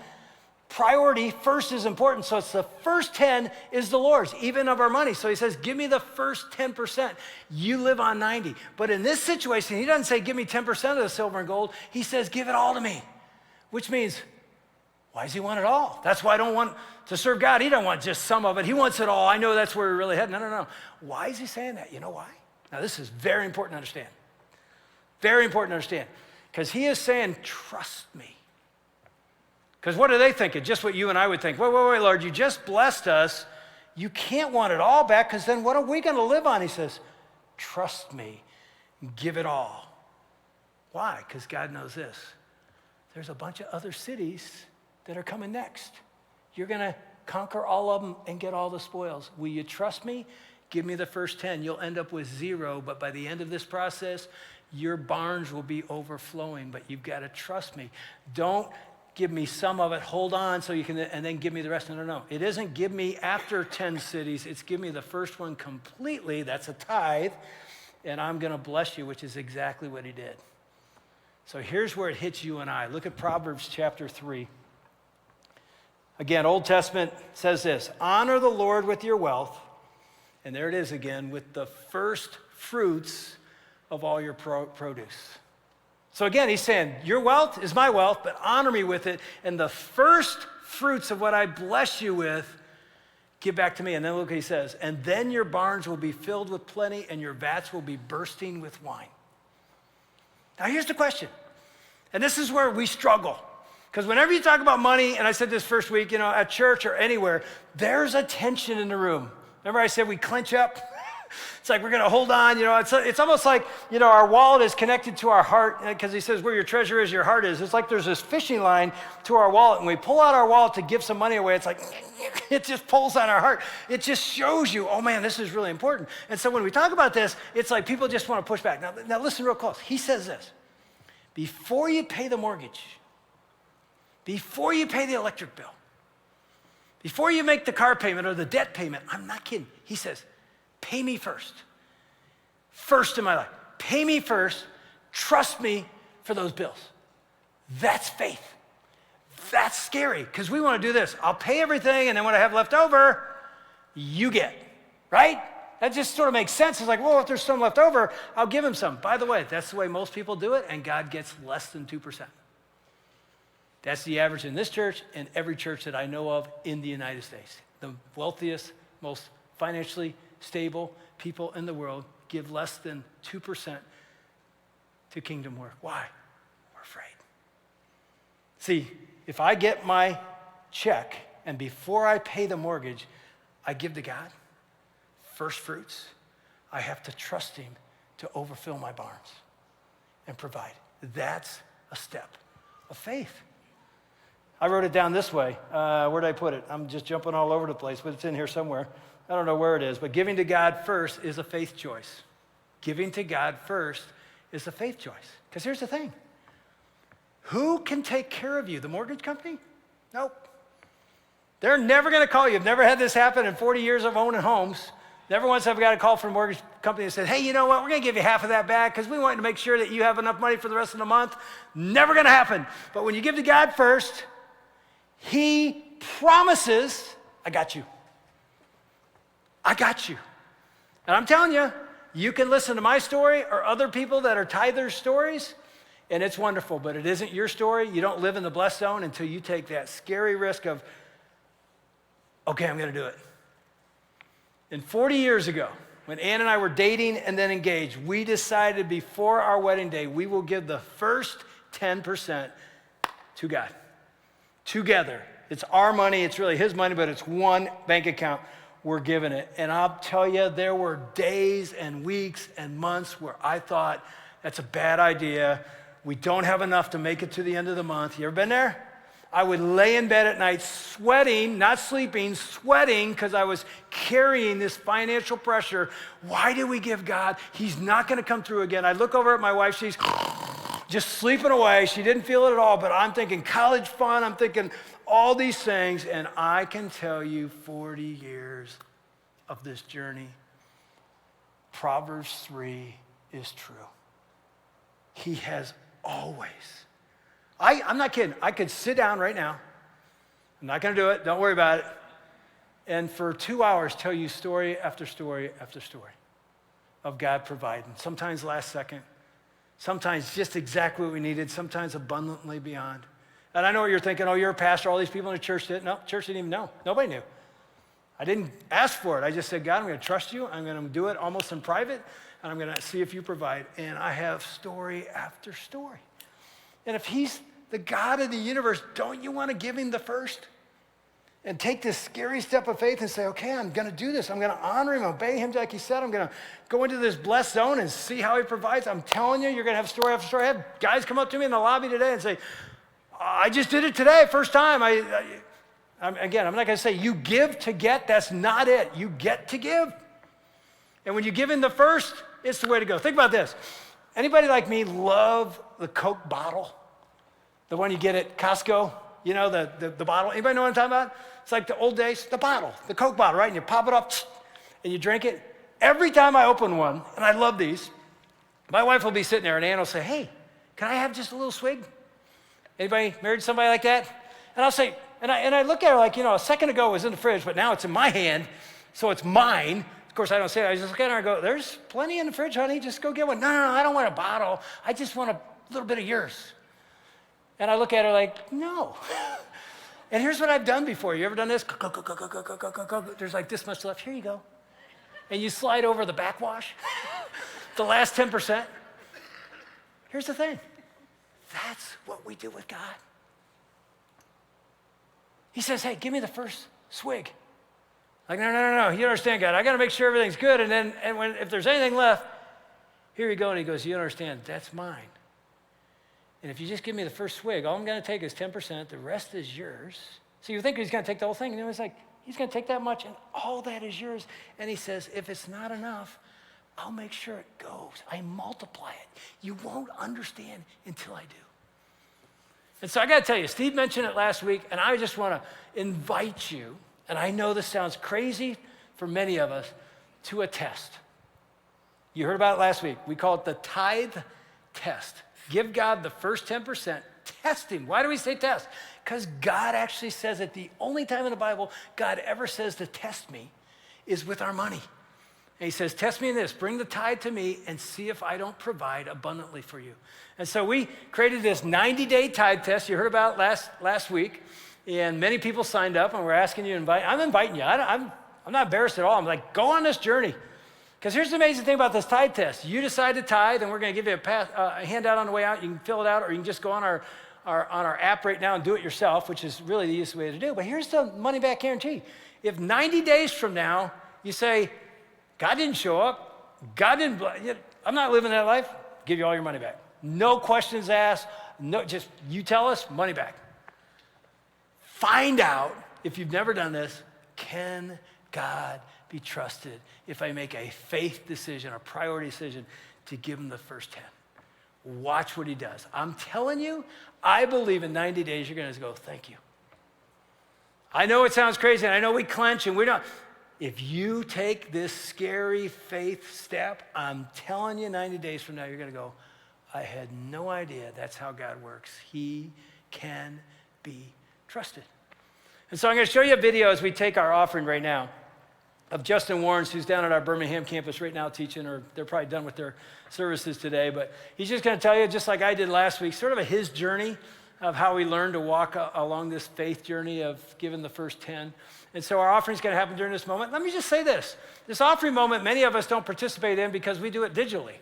priority first is important. So it's the first 10 is the Lord's, even of our money. So he says, give me the first 10%. You live on 90. But in this situation, he doesn't say, give me 10% of the silver and gold. He says, give it all to me, which means, why does he want it all? That's why I don't want to serve God. He don't want just some of it. He wants it all. I know that's where we're really heading. No. Why is he saying that? You know why? Now, this is very important to understand. Very important to understand. Because he is saying, trust me. Because what are they thinking? Just what you and I would think. Wait, Lord, you just blessed us. You can't want it all back, because then what are we going to live on? He says, trust me. Give it all. Why? Because God knows this. There's a bunch of other cities that are coming next. You're going to conquer all of them and get all the spoils. Will you trust me? Give me the first 10. You'll end up with 0, but by the end of this process, your barns will be overflowing, but you've got to trust me. Don't give me some of it, hold on so you can, and then give me the rest. No. It isn't give me after 10 cities, it's give me the first one completely, that's a tithe, and I'm going to bless you, which is exactly what he did. So here's where it hits you and I. Look at Proverbs chapter 3. Again, Old Testament says this, honor the Lord with your wealth, and there it is again, with the first fruits of all your produce. So again, he's saying, your wealth is my wealth, but honor me with it, and the first fruits of what I bless you with, give back to me. And then look what he says, and then your barns will be filled with plenty, and your vats will be bursting with wine. Now here's the question, and this is where we struggle. Because whenever you talk about money, and I said this first week, at church or anywhere, there's a tension in the room. Remember I said we clench up? It's like we're going to hold on. It's almost like, our wallet is connected to our heart, because he says where your treasure is, your heart is. It's like there's this fishing line to our wallet. And we pull out our wallet to give some money away. It's like it just pulls on our heart. It just shows you, oh man, this is really important. And so when we talk about this, it's like people just want to push back. Now listen real close. He says this, before you pay the mortgage, before you pay the electric bill, before you make the car payment or the debt payment, I'm not kidding. He says, pay me first. First in my life. Pay me first. Trust me for those bills. That's faith. That's scary, because we want to do this. I'll pay everything, and then what I have left over, you get, right? That just sort of makes sense. It's like, well, if there's some left over, I'll give him some. By the way, that's the way most people do it, and God gets less than 2%. That's the average in this church and every church that I know of in the United States. The wealthiest, most financially stable people in the world give less than 2% to kingdom work. Why? We're afraid. See, if I get my check and before I pay the mortgage, I give to God first fruits, I have to trust him to overfill my barns and provide. That's a step of faith. I wrote it down this way. Where did I put it? I'm just jumping all over the place, but it's in here somewhere. I don't know where it is, but giving to God first is a faith choice. Giving to God first is a faith choice. Because here's the thing. Who can take care of you? The mortgage company? Nope. They're never going to call you. I've never had this happen in 40 years of owning homes. Never once have I got a call from a mortgage company that said, hey, you know what? We're going to give you half of that back because we want to make sure that you have enough money for the rest of the month. Never going to happen. But when you give to God first, he promises, I got you. I got you. And I'm telling you, you can listen to my story or other people that are tithers' stories, and it's wonderful, but it isn't your story. You don't live in the blessed zone until you take that scary risk of, okay, I'm going to do it. And 40 years ago, when Ann and I were dating and then engaged, we decided before our wedding day, we will give the first 10% to God. Together. It's our money, it's really his money, but it's one bank account. We're giving it. And I'll tell you, there were days and weeks and months where I thought, that's a bad idea. We don't have enough to make it to the end of the month. You ever been there? I would lay in bed at night sweating, not sleeping, sweating because I was carrying this financial pressure. Why do we give God? He's not going to come through again. I look over at my wife. She's just sleeping away. She didn't feel it at all, but I'm thinking college fund. I'm thinking all these things, and I can tell you 40 years of this journey, Proverbs 3 is true. He has always. I'm not kidding. I could sit down right now. I'm not going to do it. Don't worry about it. And for 2 hours, tell you story after story after story of God providing. Sometimes last second, sometimes just exactly what we needed, sometimes abundantly beyond. And I know what you're thinking. Oh, you're a pastor. All these people in the church didn't. No, church didn't even know. Nobody knew. I didn't ask for it. I just said, God, I'm going to trust you. I'm going to do it almost in private, and I'm going to see if you provide. And I have story after story. And if he's the God of the universe, don't you want to give him the first? And take this scary step of faith and say, okay, I'm going to do this. I'm going to honor him, obey him like he said. I'm going to go into this blessed zone and see how he provides. I'm telling you, you're going to have story after story. I had guys come up to me in the lobby today and say, I just did it today, first time. I'm not going to say you give to get. That's not it. You get to give. And when you give in the first, it's the way to go. Think about this. Anybody like me love the Coke bottle? The one you get at Costco? You know, the bottle. Anybody know what I'm talking about? It's like the old days, the bottle, the Coke bottle, right? And you pop it up and you drink it. Every time I open one, and I love these, my wife will be sitting there and Ann will say, hey, can I have just a little swig? Anybody married to somebody like that? And I'll say, and I look at her like, a second ago it was in the fridge, but now it's in my hand, so it's mine. Of course, I don't say it. I just look at her and go, there's plenty in the fridge, honey. Just go get one. No, I don't want a bottle. I just want a little bit of yours. And I look at her like, no. And here's what I've done before. You ever done this? There's like this much left. Here you go. And you slide over the backwash, the last 10%. Here's the thing. That's what we do with God. He says, hey, give me the first swig. Like, no. You understand, God. I got to make sure everything's good. And if there's anything left, here you go. And he goes, you understand, that's mine. And if you just give me the first swig, all I'm going to take is 10%. The rest is yours. So you think he's going to take the whole thing. And it's like, he's going to take that much, and all that is yours. And he says, if it's not enough, I'll make sure it goes. I multiply it. You won't understand until I do. And so I got to tell you, Steve mentioned it last week, and I just want to invite you, and I know this sounds crazy for many of us, to a test. You heard about it last week. We call it the tithe test. Give God the first 10%. Test him. Why do we say test? Because God actually says it. The only time in the Bible God ever says to test me is with our money. And he says, test me in this. Bring the tithe to me and see if I don't provide abundantly for you. And so we created this 90-day tithe test. You heard about it last week. And many people signed up, and we're asking you to invite. I'm inviting you. I'm not embarrassed at all. I'm like, go on this journey. Because here's the amazing thing about this tithe test. You decide to tithe, and we're going to give you a handout on the way out. You can fill it out, or you can just go on our app right now and do it yourself, which is really the easiest way to do. But here's the money-back guarantee. If 90 days from now you say, God didn't show up, I'm not living that life, give you all your money back. No questions asked. No, just you tell us, money back. Find out, if you've never done this, can God be trusted if I make a faith decision, a priority decision to give him the first 10? Watch what he does. I'm telling you, I believe in 90 days you're going to go, thank you. I know it sounds crazy, and I know we clench and we don't. If you take this scary faith step, I'm telling you 90 days from now you're going to go, I had no idea that's how God works. He can be trusted. And so I'm going to show you a video as we take our offering right now of Justin Warrens, who's down at our Birmingham campus right now teaching, or they're probably done with their services today, but he's just going to tell you, just like I did last week, sort of his journey of how we learned to walk along this faith journey of giving the first 10. And so our offering is going to happen during this moment. Let me just say this. This offering moment, many of us don't participate in because we do it digitally.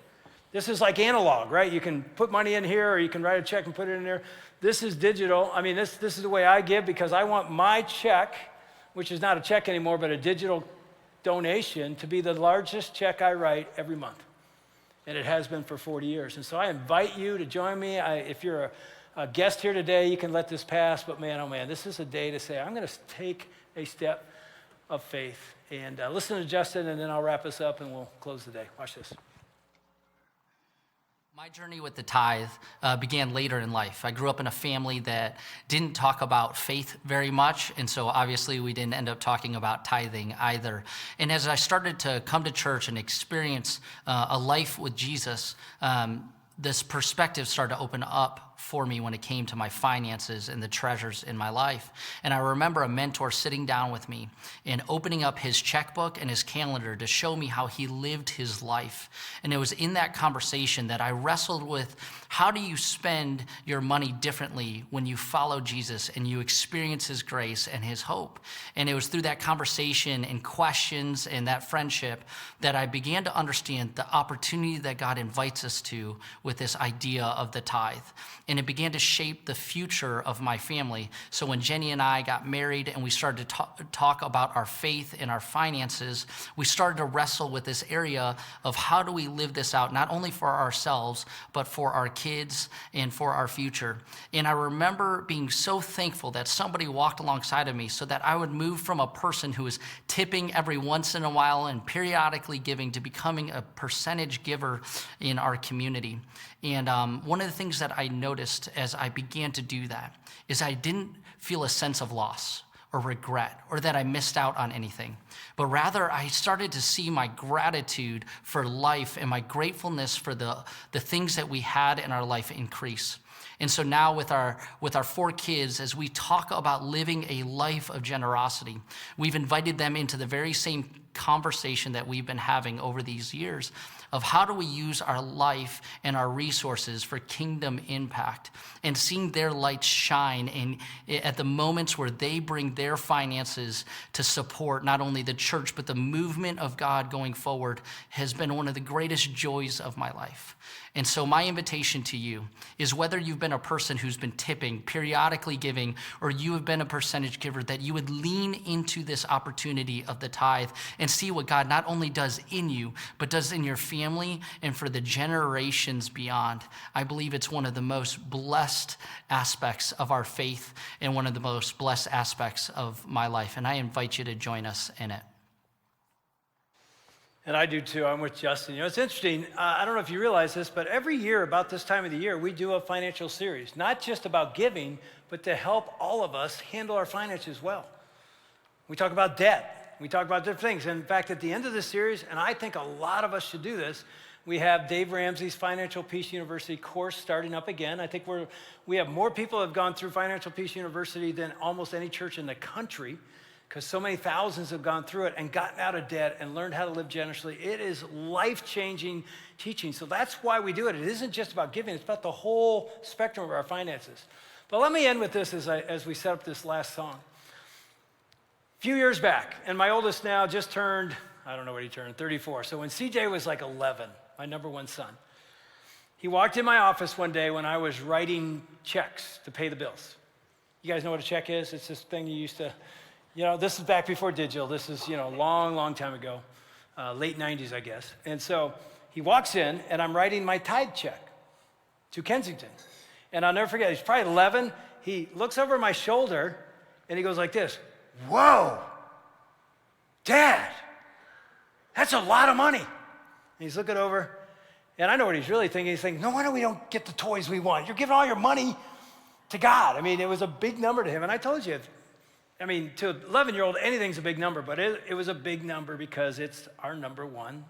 This is like analog, right? You can put money in here, or you can write a check and put it in there. This is digital. I mean, this is the way I give, because I want my check, which is not a check anymore, but a digital donation, to be the largest check I write every month. And it has been for 40 years. And so I invite you to join me. If you're a guest here today, you can let this pass. But man, oh man, this is a day to say, I'm going to take a step of faith. And listen to Justin, and then I'll wrap us up and we'll close the day. Watch this. My journey with the tithe began later in life. I grew up in a family that didn't talk about faith very much, and so obviously we didn't end up talking about tithing either. And as I started to come to church and experience a life with Jesus, this perspective started to open up for me when it came to my finances and the treasures in my life. And I remember a mentor sitting down with me and opening up his checkbook and his calendar to show me how he lived his life. And it was in that conversation that I wrestled with, how do you spend your money differently when you follow Jesus and you experience his grace and his hope? And it was through that conversation and questions and that friendship that I began to understand the opportunity that God invites us to with this idea of the tithe. And it began to shape the future of my family. So when Jenny and I got married and we started to talk about our faith and our finances, we started to wrestle with this area of how do we live this out, not only for ourselves, but for our kids and for our future. And I remember being so thankful that somebody walked alongside of me so that I would move from a person who was tipping every once in a while and periodically giving to becoming a percentage giver in our community. And one of the things that I noticed as I began to do that is I didn't feel a sense of loss or regret or that I missed out on anything, but rather I started to see my gratitude for life and my gratefulness for the things that we had in our life increase. And so now with our 4 kids, as we talk about living a life of generosity, we've invited them into the very same conversation that we've been having over these years of how do we use our life and our resources for kingdom impact, and seeing their lights shine at the moments where they bring their finances to support not only the church, but the movement of God going forward has been one of the greatest joys of my life. And so my invitation to you is, whether you've been a person who's been tipping, periodically giving, or you have been a percentage giver, that you would lean into this opportunity of the tithe and see what God not only does in you, but does in your family and for the generations beyond. I believe it's one of the most blessed aspects of our faith and one of the most blessed aspects of my life. And I invite you to join us in it. And I do too. I'm with Justin. You know, it's interesting. I don't know if you realize this, but every year about this time of the year, we do a financial series, not just about giving, but to help all of us handle our finances well. We talk about debt. We talk about different things. And in fact, at the end of the series, and I think a lot of us should do this, we have Dave Ramsey's Financial Peace University course starting up again. I think we have more people who have gone through Financial Peace University than almost any church in the country, because so many thousands have gone through it and gotten out of debt and learned how to live generously. It is life-changing teaching. So that's why we do it. It isn't just about giving. It's about the whole spectrum of our finances. But let me end with this as we set up this last song. A few years back, and my oldest now just turned, I don't know what he turned, 34. So when CJ was like 11, my number one son, he walked in my office one day when I was writing checks to pay the bills. You guys know what a check is? It's this thing you used to... You know, this is back before digital. This is, a long, long time ago, late 90s, I guess. And so he walks in, and I'm writing my tithe check to Kensington. And I'll never forget, he's probably 11. He looks over my shoulder, and he goes like this, "Whoa, Dad, that's a lot of money." And he's looking over, and I know what he's really thinking. He's thinking, no wonder we don't get the toys we want. You're giving all your money to God. I mean, it was a big number to him. And I told you, to an 11-year-old, anything's a big number, but it was a big number because it's our number one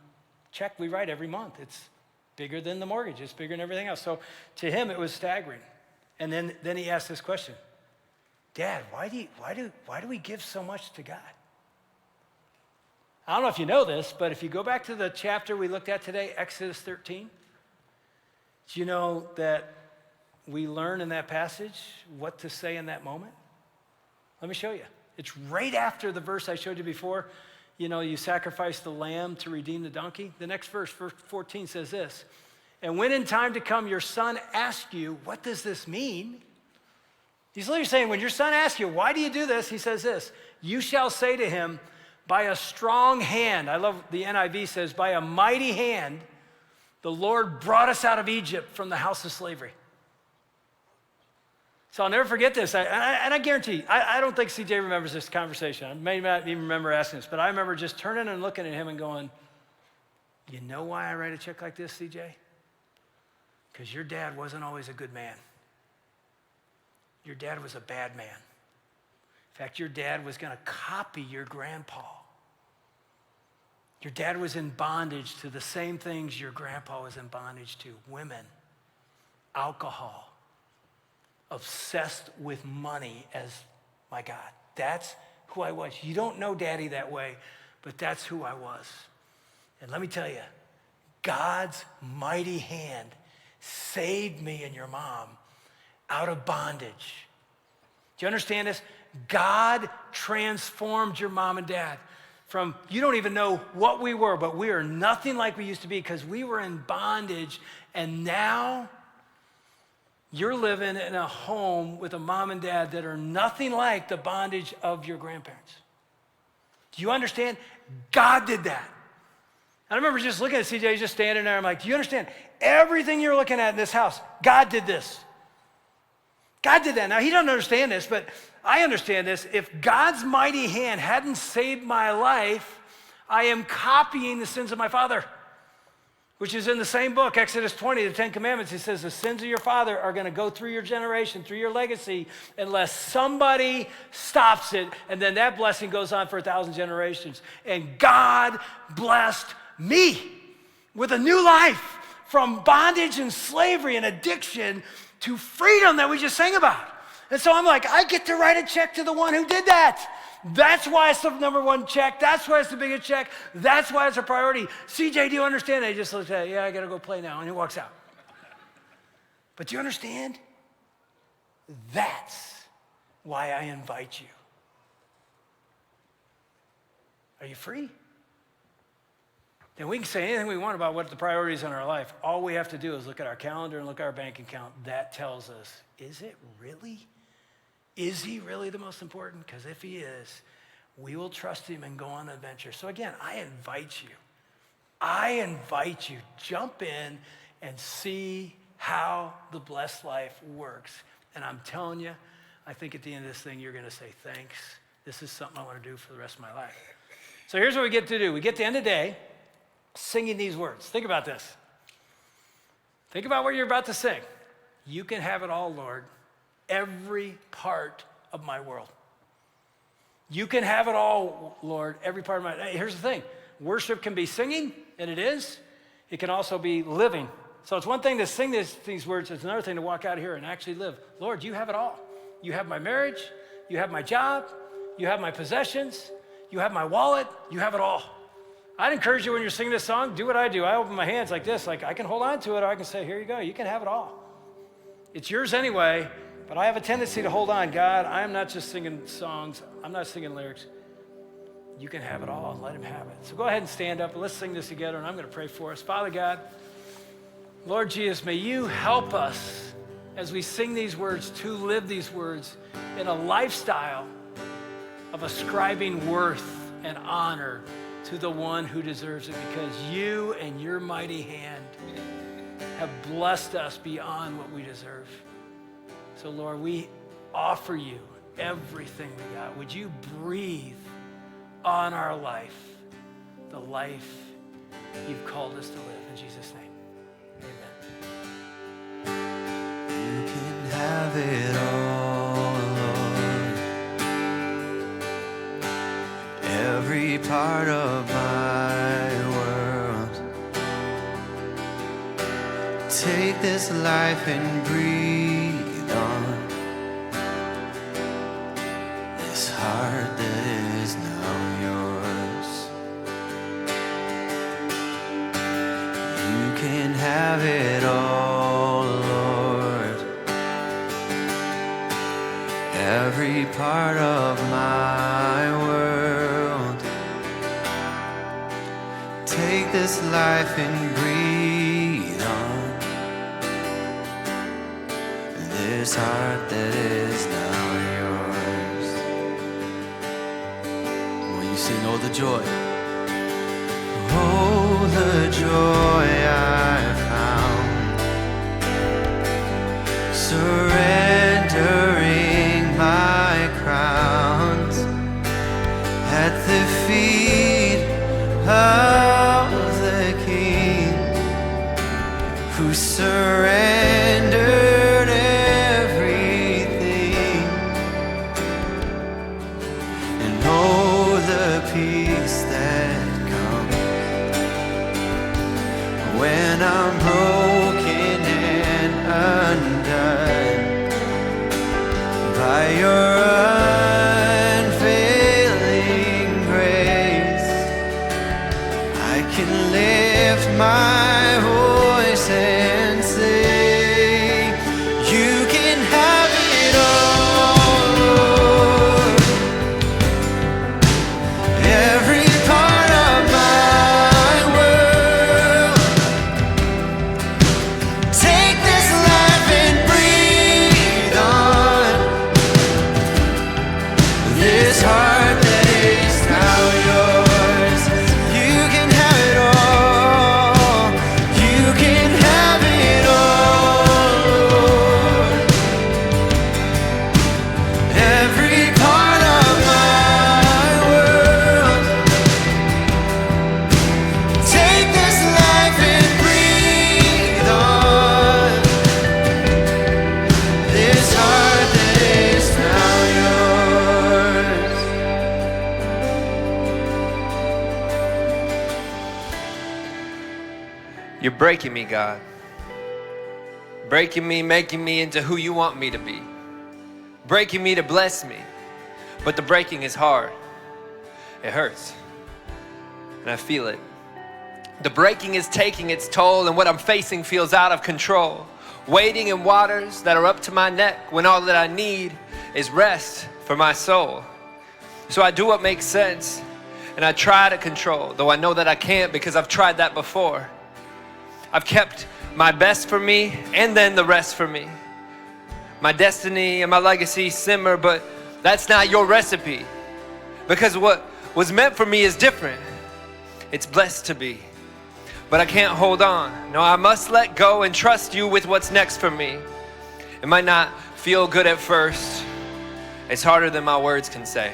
check we write every month. It's bigger than the mortgage. It's bigger than everything else. So to him, it was staggering. And then he asked this question, "Dad, why do we give so much to God?" I don't know if you know this, but if you go back to the chapter we looked at today, Exodus 13, do you know that we learn in that passage what to say in that moment? Let me show you. It's right after the verse I showed you before. You sacrifice the lamb to redeem the donkey. The next verse 14, says this, "And when in time to come your son asks you, 'What does this mean?'" He's literally saying, when your son asks you, "Why do you do this?" He says this, "You shall say to him, 'By a strong hand,'" I love the NIV says, "'by a mighty hand, the Lord brought us out of Egypt from the house of slavery.'" So I'll never forget this. And I guarantee you, I don't think CJ remembers this conversation. I may not even remember asking this, but I remember just turning and looking at him and going, "You know why I write a check like this, CJ? Because your dad wasn't always a good man. Your dad was a bad man. In fact, your dad was going to copy your grandpa. Your dad was in bondage to the same things your grandpa was in bondage to: women, alcohol, obsessed with money as my God. That's who I was. You don't know Daddy that way, but that's who I was. And let me tell you, God's mighty hand saved me and your mom out of bondage. Do you understand this? God transformed your mom and dad from, you don't even know what we were, but we are nothing like we used to be because we were in bondage. And now you're living in a home with a mom and dad that are nothing like the bondage of your grandparents. Do you understand? God did that. I remember just looking at CJ, just standing there. I'm like, do you understand? Everything you're looking at in this house, God did this. God did that. Now, he doesn't understand this, but I understand this. If God's mighty hand hadn't saved my life, I am copying the sins of my father, which is in the same book, Exodus 20, the 10 Commandments. He says the sins of your father are going to go through your generation, through your legacy, unless somebody stops it, and then that blessing goes on for 1,000 generations. And God blessed me with a new life from bondage and slavery and addiction to freedom that we just sang about. And so I'm like, I get to write a check to the one who did that. That's why it's the number one check. That's why it's the biggest check. That's why it's a priority. CJ, do you understand that? He just looks at it, yeah, I got to go play now. And he walks out. But do you understand? That's why I invite you. Are you free? Then we can say anything we want about what the priorities in our life. All we have to do is look at our calendar and look at our bank account. That tells us, is it really? Is he really the most important? Because if he is, we will trust him and go on an adventure. So again, I invite you, jump in and see how the blessed life works. And I'm telling you, I think at the end of this thing, you're going to say, thanks. This is something I want to do for the rest of my life. So here's what we get to do. We get to the end of the day singing these words. Think about this. Think about what you're about to sing. You can have it all, Lord, every part of my world. You can have it all, Lord, every part of my... Here's the thing. Worship can be singing, and it is. It can also be living. So it's one thing to sing these words. It's another thing to walk out here and actually live. Lord, you have it all. You have my marriage. You have my job. You have my possessions. You have my wallet. You have it all. I'd encourage you when you're singing this song, do what I do. I open my hands like this. Like I can hold on to it, or I can say, here you go. You can have it all. It's yours anyway, but I have a tendency to hold on. God, I'm not just singing songs. I'm not singing lyrics. You can have it all and let him have it. So go ahead and stand up and let's sing this together, and I'm going to pray for us. Father God, Lord Jesus, may you help us as we sing these words to live these words in a lifestyle of ascribing worth and honor to the one who deserves it, because you and your mighty hand have blessed us beyond what we deserve. So Lord, we offer you everything we got. Would you breathe on our life, the life you've called us to live? In Jesus' name, amen. You can have it all, Lord. Every part of my world. Take this life and breathe on this heart that is now yours. You can have it all, Lord. Every part of my world. Take this life and breathe on this heart that is now yours. When you sing, oh, the joy. Oh, the joy I found, surrendering my crowns at the feet of the King, who surrendered everything. And oh, the peace that when I'm broken and undone, my voice and say, you can have it all, Lord. Every part of my world. Take this life and breathe on this heart that is now yours. You can have it all. You can have it all, Lord. Every part of my world. Take this life and breathe on this heart that is now yours. You're breaking me, God. Breaking me, making me into who you want me to be. Breaking me to bless me. But the breaking is hard. It hurts. And I feel it. The breaking is taking its toll, and what I'm facing feels out of control. Wading in waters that are up to my neck when all that I need is rest for my soul. So I do what makes sense, and I try to control, though I know that I can't because I've tried that before. I've kept my best for me and then the rest for me. My destiny and my legacy simmer, but that's not your recipe. Because what was meant for me is different. It's blessed to be. But I can't hold on. No, I must let go and trust you with what's next for me. It might not feel good at first. It's harder than my words can say.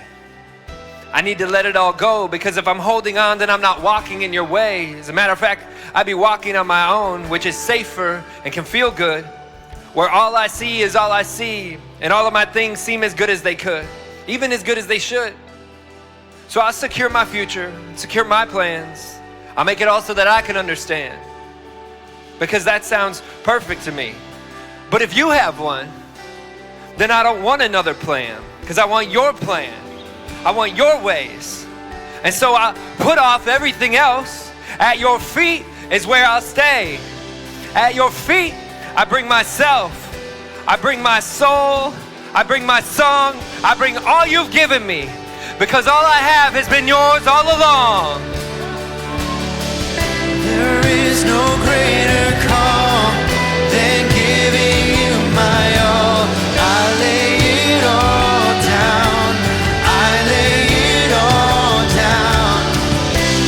I need to let it all go, because if I'm holding on, then I'm not walking in your way. As a matter of fact, I'd be walking on my own, which is safer and can feel good, where all I see is all I see, and all of my things seem as good as they could, even as good as they should. So I'll secure my future, secure my plans. I'll make it all so that I can understand, because that sounds perfect to me. But if you have one, then I don't want another plan, because I want your plan. I want your ways. And so I put off everything else. At your feet is where I'll stay. At your feet, I bring myself. I bring my soul. I bring my song. I bring all you've given me, because all I have has been yours all along. There is no greater call than giving you my all. I lay it all down. I lay it all down.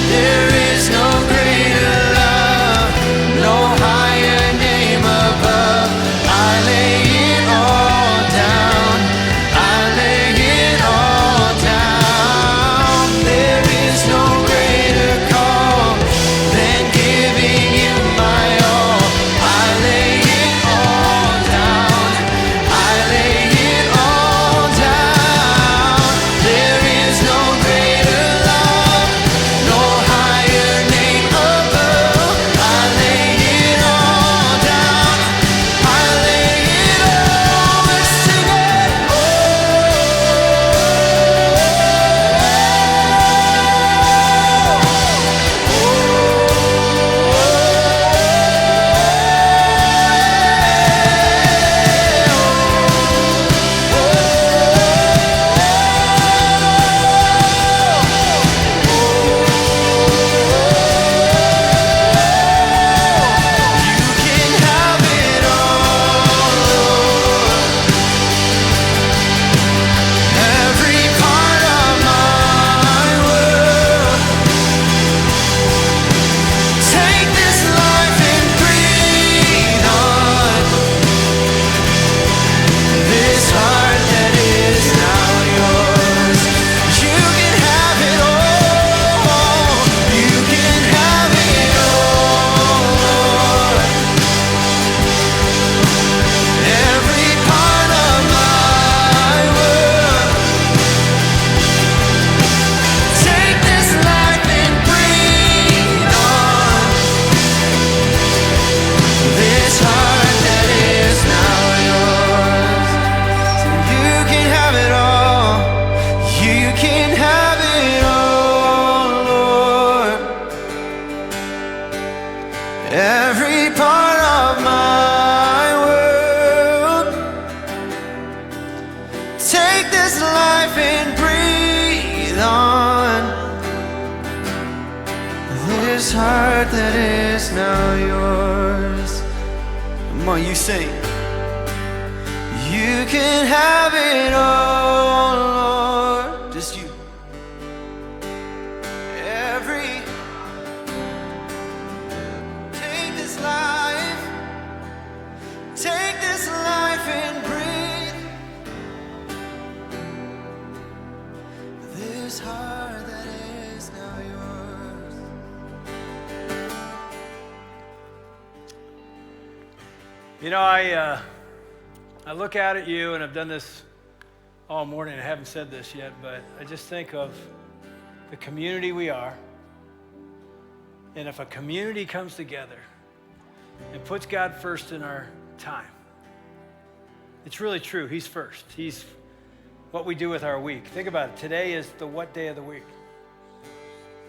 There is no greater love, no higher name above. I lay it all down. I lay it all down. There is no greater call than giving you my this heart that is now yours. Come on, you sing. You can have it all, Lord. Just you. Take this life and breathe. This heart that is now yours. You know, I look out at you, and I've done this all morning. I haven't said this yet, but I just think of the community we are. And if a community comes together and puts God first in our time, it's really true. He's first. He's what we do with our week. Think about it. Today is the what day of the week?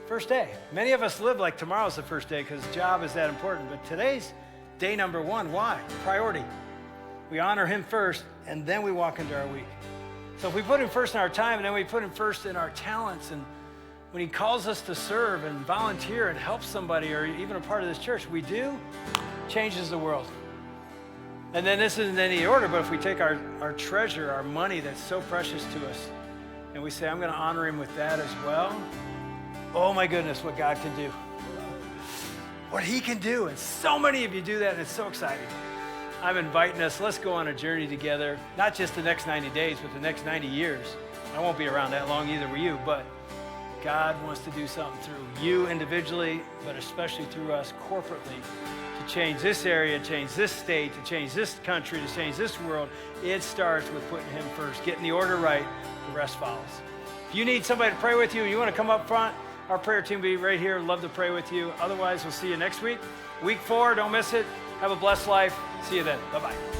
First day. Many of us live like tomorrow's the first day because job is that important. But today's day number one. Why? Priority. We honor him first, and then we walk into our week. So if we put him first in our time, and then we put him first in our talents, and when he calls us to serve and volunteer and help somebody or even a part of this church, we do, changes the world. And then this isn't in any order, but if we take our treasure, our money that's so precious to us, and we say, I'm going to honor him with that as well, oh my goodness, what God can do. What he can do. And so many of you do that, and it's so exciting. I'm inviting us, let's go on a journey together, not just the next 90 days, but the next 90 years. I won't be around that long either, will you? But God wants to do something through you individually, but especially through us corporately to change this area, change this state, to change this country, to change this world. It starts with putting him first, getting the order right, the rest follows. If you need somebody to pray with you, you want to come up front, our prayer team will be right here. Love to pray with you. Otherwise, we'll see you next week. Week 4, don't miss it. Have a blessed life. See you then. Bye-bye.